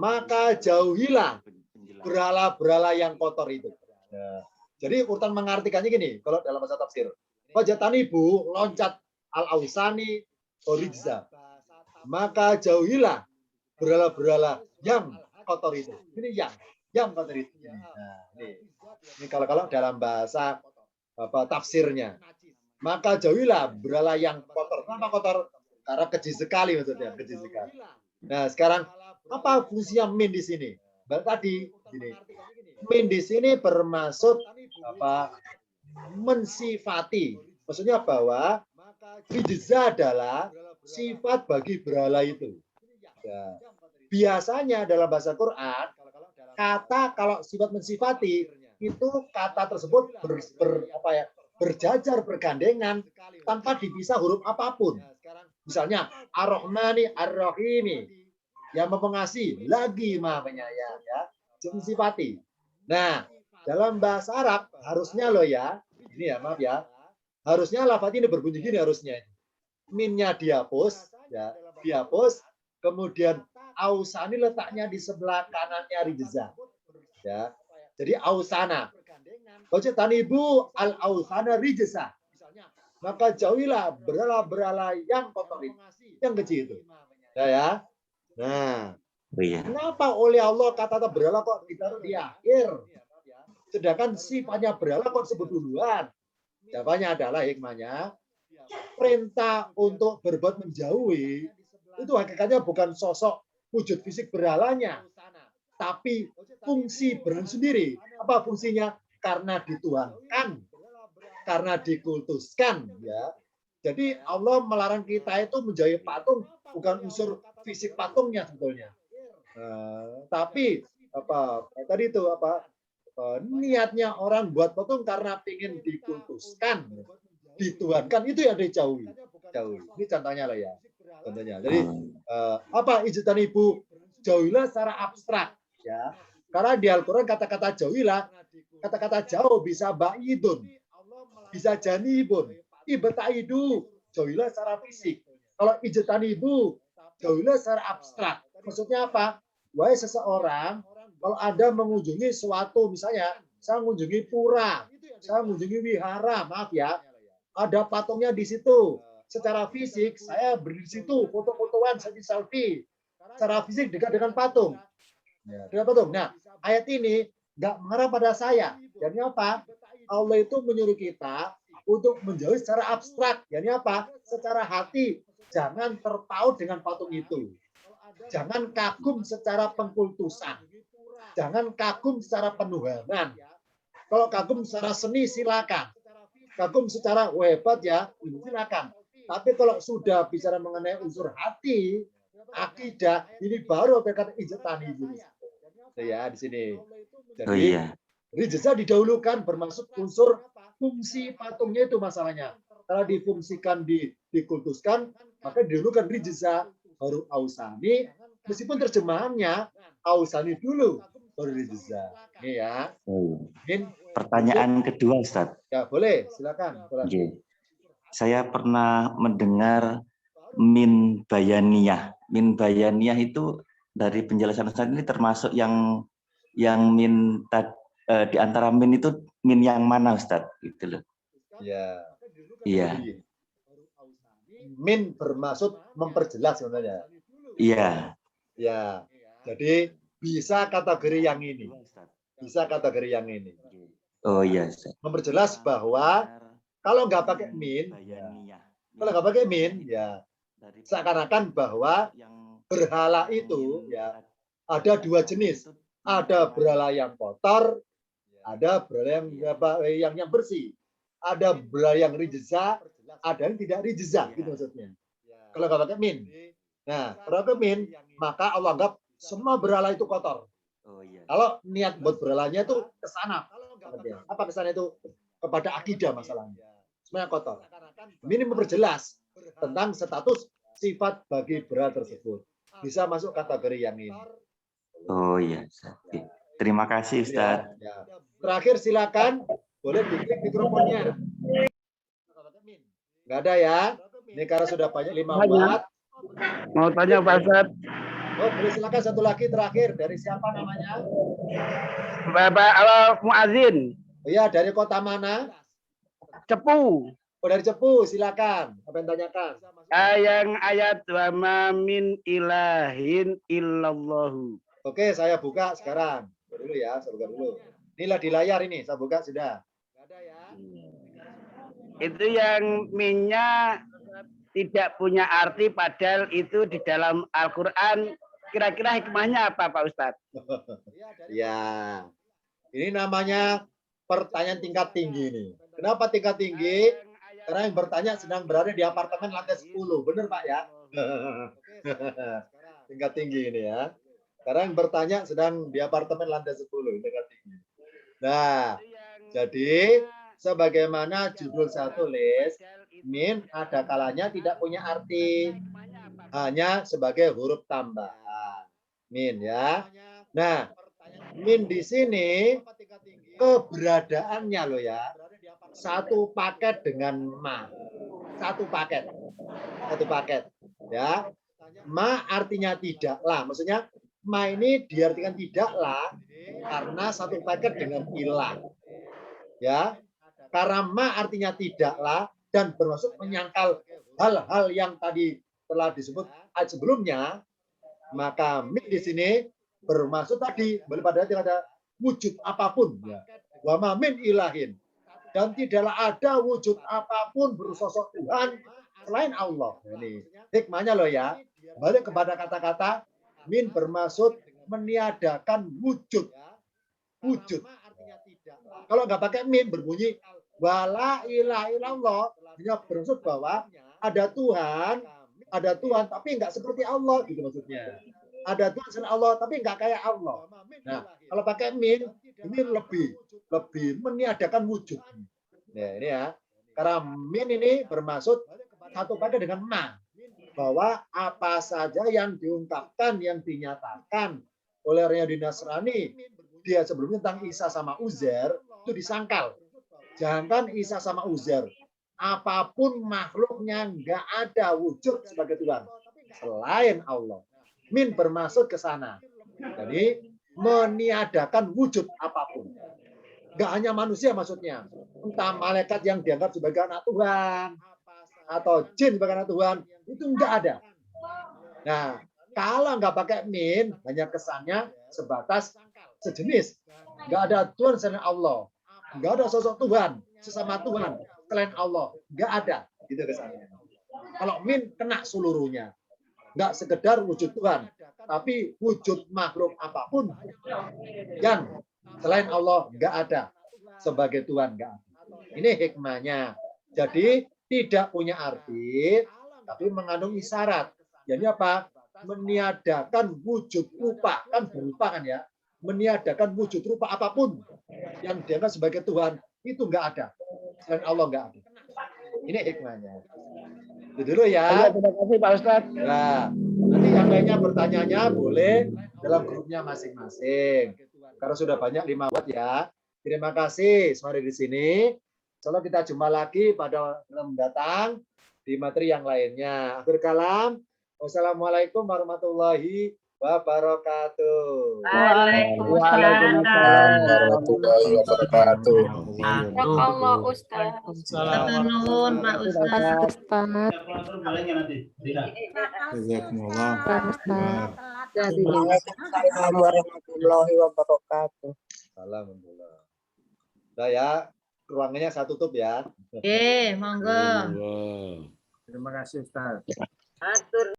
maka jauhilah berhala-berhala yang kotor itu. Nah, jadi urutan mengartikannya gini, kalau dalam bahasa tafsir, wajatanibu loncat al-ausani orijza, maka jauhilah berhala-berhala yang kotor itu. Ini yang kotor itu. Nah, ini kalau dalam bahasa tafsirnya, maka jauhilah berhala yang kotor. Kenapa kotor? Karena keji sekali maksudnya, keji sekali. Nah, sekarang apa fungsinya min di sini? Tadi gini. Min di sini bermaksud mensifati. Maksudnya bahwa rijza adalah sifat bagi berhala itu. Ya. Biasanya dalam bahasa Quran, kata kalau sifat mensifati itu kata tersebut berjajar, bergandengan tanpa dipisah huruf apapun. Misalnya Ar-Rahmani, Ar-Rahimi, yang mengasihi, lagi Maha Penyayang, ya, mensifati. Nah, dalam bahasa Arab harusnya loh ya, ini ya maaf ya, harusnya lafaz ini berbunyi gini harusnya. Minnya dihapus, ya, dihapus. Kemudian ausani letaknya di sebelah kanannya rijza. Ya. Jadi ausana. Wajatanibu al-ausana rijza. Maka jauhilah berhala-berhala yang kotor itu, yang kecil itu. Ya. Nah, kenapa oleh Allah kata berhala kok ditaruh di akhir? Sedangkan sifatnya berhala kok sebut duluan? Jawabannya adalah hikmahnya perintah untuk berbuat menjauhi itu hakikatnya bukan sosok wujud fisik berhalanya, tapi fungsi berhala sendiri. Apa fungsinya? Karena dituhankan, karena dikultuskan, ya. Jadi Allah melarang kita itu menjauhi patung bukan unsur fisik patungnya sebetulnya, tapi tadi itu niatnya orang buat patung karena ingin dikultuskan, dituhankan, itu yang dijauhi. Ini contohnya lah ya. Contohnya. Jadi ijtanibu, jauhilah secara abstrak, ya. Karena di Al-Qur'an kata-kata jauhilah, kata-kata jauh bisa ba'idun, bisa janibun, ibtaidu, jauhilah secara fisik. Kalau ijtanibu, jauhilah secara abstrak. Maksudnya apa? Wahai seseorang, kalau Anda mengunjungi suatu, misalnya saya mengunjungi pura, saya mengunjungi wihara, maaf ya, ada patungnya di situ. Secara fisik, saya berdiri di situ, foto-fotoan, selfie. Secara fisik dekat dengan patung. Dengan patung. Nah, ayat ini nggak mengarah pada saya. Jadi apa? Allah itu menyuruh kita untuk menjauhi secara abstrak. Jadi apa? Secara hati. Jangan terpaut dengan patung itu. Jangan kagum secara pengkultusan. Jangan kagum secara penuhanan. Kalau kagum secara seni, silakan. Kagum secara hebat ya, silakan. Tapi kalau sudah bicara mengenai unsur hati, akidah, ini baru kata ijtanibu. Ya, di sini. Jadi, rijza didahulukan bermaksud unsur fungsi patungnya itu masalahnya. Kalau difungsikan, dikultuskan, maka didahulukan rijza, baru ausani, meskipun terjemahannya ausani dulu, baru rijza. Ini ya. Pertanyaan kedua, Ustaz. Ya, boleh, silakan. Saya pernah mendengar min bayaniyah. Min bayaniyah itu dari penjelasan Ustaz ini termasuk yang min di antara min itu min yang mana, Ustaz? Gitu loh. Ya. Iya. Min bermaksud memperjelas sebenarnya. Iya. Ya. Jadi bisa kategori yang ini. Bisa kategori yang ini. Oh iya, Ustaz. Memperjelas bahwa kalau nggak pakai min, kalau nggak pakai min, ya seakan-akan bahwa berhala itu ya ada dua jenis. Ada berhala yang kotor, ada berhala yang bersih. Ada berhala yang rijza, ada yang tidak rijza, gitu maksudnya. Kalau nggak pakai min. Nah, kalau pakai min, maka Allah anggap semua berhala itu kotor. Oh iya. Kalau niat buat berhalanya itu ke sana. Apa ke sana itu? Kepada akidah masalahnya. Semuanya kotor. Ini memperjelas tentang status sifat bagi berhala tersebut. Bisa masuk kategori yang ini. Oh iya. Terima kasih Ustaz. Ya. Terakhir silakan boleh diklik mikrofonnya. Nggak ada ya? Ini karena sudah banyak 5 watt. Mau tanya Pak Ustaz. Oh, boleh silakan satu lagi terakhir. Dari siapa namanya? Bapak Muazin, Oh iya, dari kota mana? Cepu. Oh, dari Cepu, silakan. Apa yang tanyakan? Yang ayat wa ma min ilahin illallahu. Oke, saya buka sekarang. Dulu ya, saya buka dulu. Inilah di layar ini, saya buka sudah. Itu yang minnya tidak punya arti padahal itu di dalam Al-Qur'an. Kira-kira hikmahnya apa Pak Ustadz? Ya. Ini namanya pertanyaan tingkat tinggi ini. Kenapa tingkat tinggi? Karena yang bertanya sedang berada di apartemen lantai 10. Benar Pak ya? Tingkat tinggi ini ya. Karena yang bertanya sedang di apartemen lantai 10. Tingkat tinggi. Nah, jadi sebagaimana judul saya tulis, min ada kalanya tidak punya arti. Hanya sebagai huruf tambahan. Min ya. Nah, min di sini keberadaannya loh ya. Satu paket dengan ma. Satu paket. Satu paket. Ya. Ma artinya tidaklah. Maksudnya ma ini diartikan tidaklah karena satu paket dengan ilah. Ya. Karena ma artinya tidaklah dan bermaksud menyangkal hal-hal yang tadi telah disebut ayat sebelumnya, maka min di sini bermaksud tadi pada ada wujud apapun ya. Wa ma min ilahin, dan tidaklah ada wujud apapun bersosok Tuhan selain Allah. Ini hikmahnya loh ya. Balik kepada kata-kata min bermaksud meniadakan wujud. Wujud. Kalau nggak pakai min berbunyi wala ilaha illallah, hanya bermaksud bahwa ada Tuhan tapi nggak seperti Allah gitu maksudnya. Ada Tuhan selain Allah tapi nggak kayak Allah. Nah, kalau pakai min ini lebih meniadakan wujud. Nah, ini ya. Karena min ini bermaksud satu paket dengan ma. Bahwa apa saja yang diungkapkan, yang dinyatakan oleh Yahudi Nasrani dia sebelumnya tentang Isa sama Uzair itu disangkal. Jangan Isa sama Uzair. Apapun makhluknya nggak ada wujud sebagai Tuhan selain Allah. Min bermaksud ke sana. Jadi meniadakan wujud apapun. Nggak hanya manusia maksudnya. Entah malaikat yang dianggap sebagai anak Tuhan atau jin sebagai anak Tuhan itu nggak ada. Nah, kalau nggak pakai min hanya kesannya sebatas sejenis. Nggak ada Tuhan selain Allah. Nggak ada sosok Tuhan sesama Tuhan selain Allah, nggak ada, gitu kesannya. Kalau min kena seluruhnya, nggak sekedar wujud Tuhan, tapi wujud makhluk apapun yang selain Allah nggak ada sebagai Tuhan, nggak ada. Ini hikmahnya. Jadi tidak punya arti, tapi mengandung isyarat. Jadi apa? Meniadakan wujud rupa, kan berupa kan ya? Meniadakan wujud rupa apapun yang dianggap sebagai Tuhan itu nggak ada. Selain Allah nggak ada. Ini hikmahnya. Itu dulu ya. Terima kasih Pak Ustadz. Nah, nanti yang lainnya bertanyanya boleh dalam grupnya masing-masing. Karena sudah banyak 5 watt ya. Terima kasih semua di sini. Insyaallah kita jumpa lagi pada bulan mendatang di materi yang lainnya. Akhir kalam. Wassalamualaikum warahmatullahi wabarakatuh. Waalaikumsalam warahmatullahi wabarakatuh. Barakallah Ustaz. Nuhun Pak Ustaz. Waalaikumsalam warahmatullahi wabarakatuh. Alhamdulillah. Udah ya, ruangannya saya tutup ya. Monggo. Terima kasih Ustaz. Atur.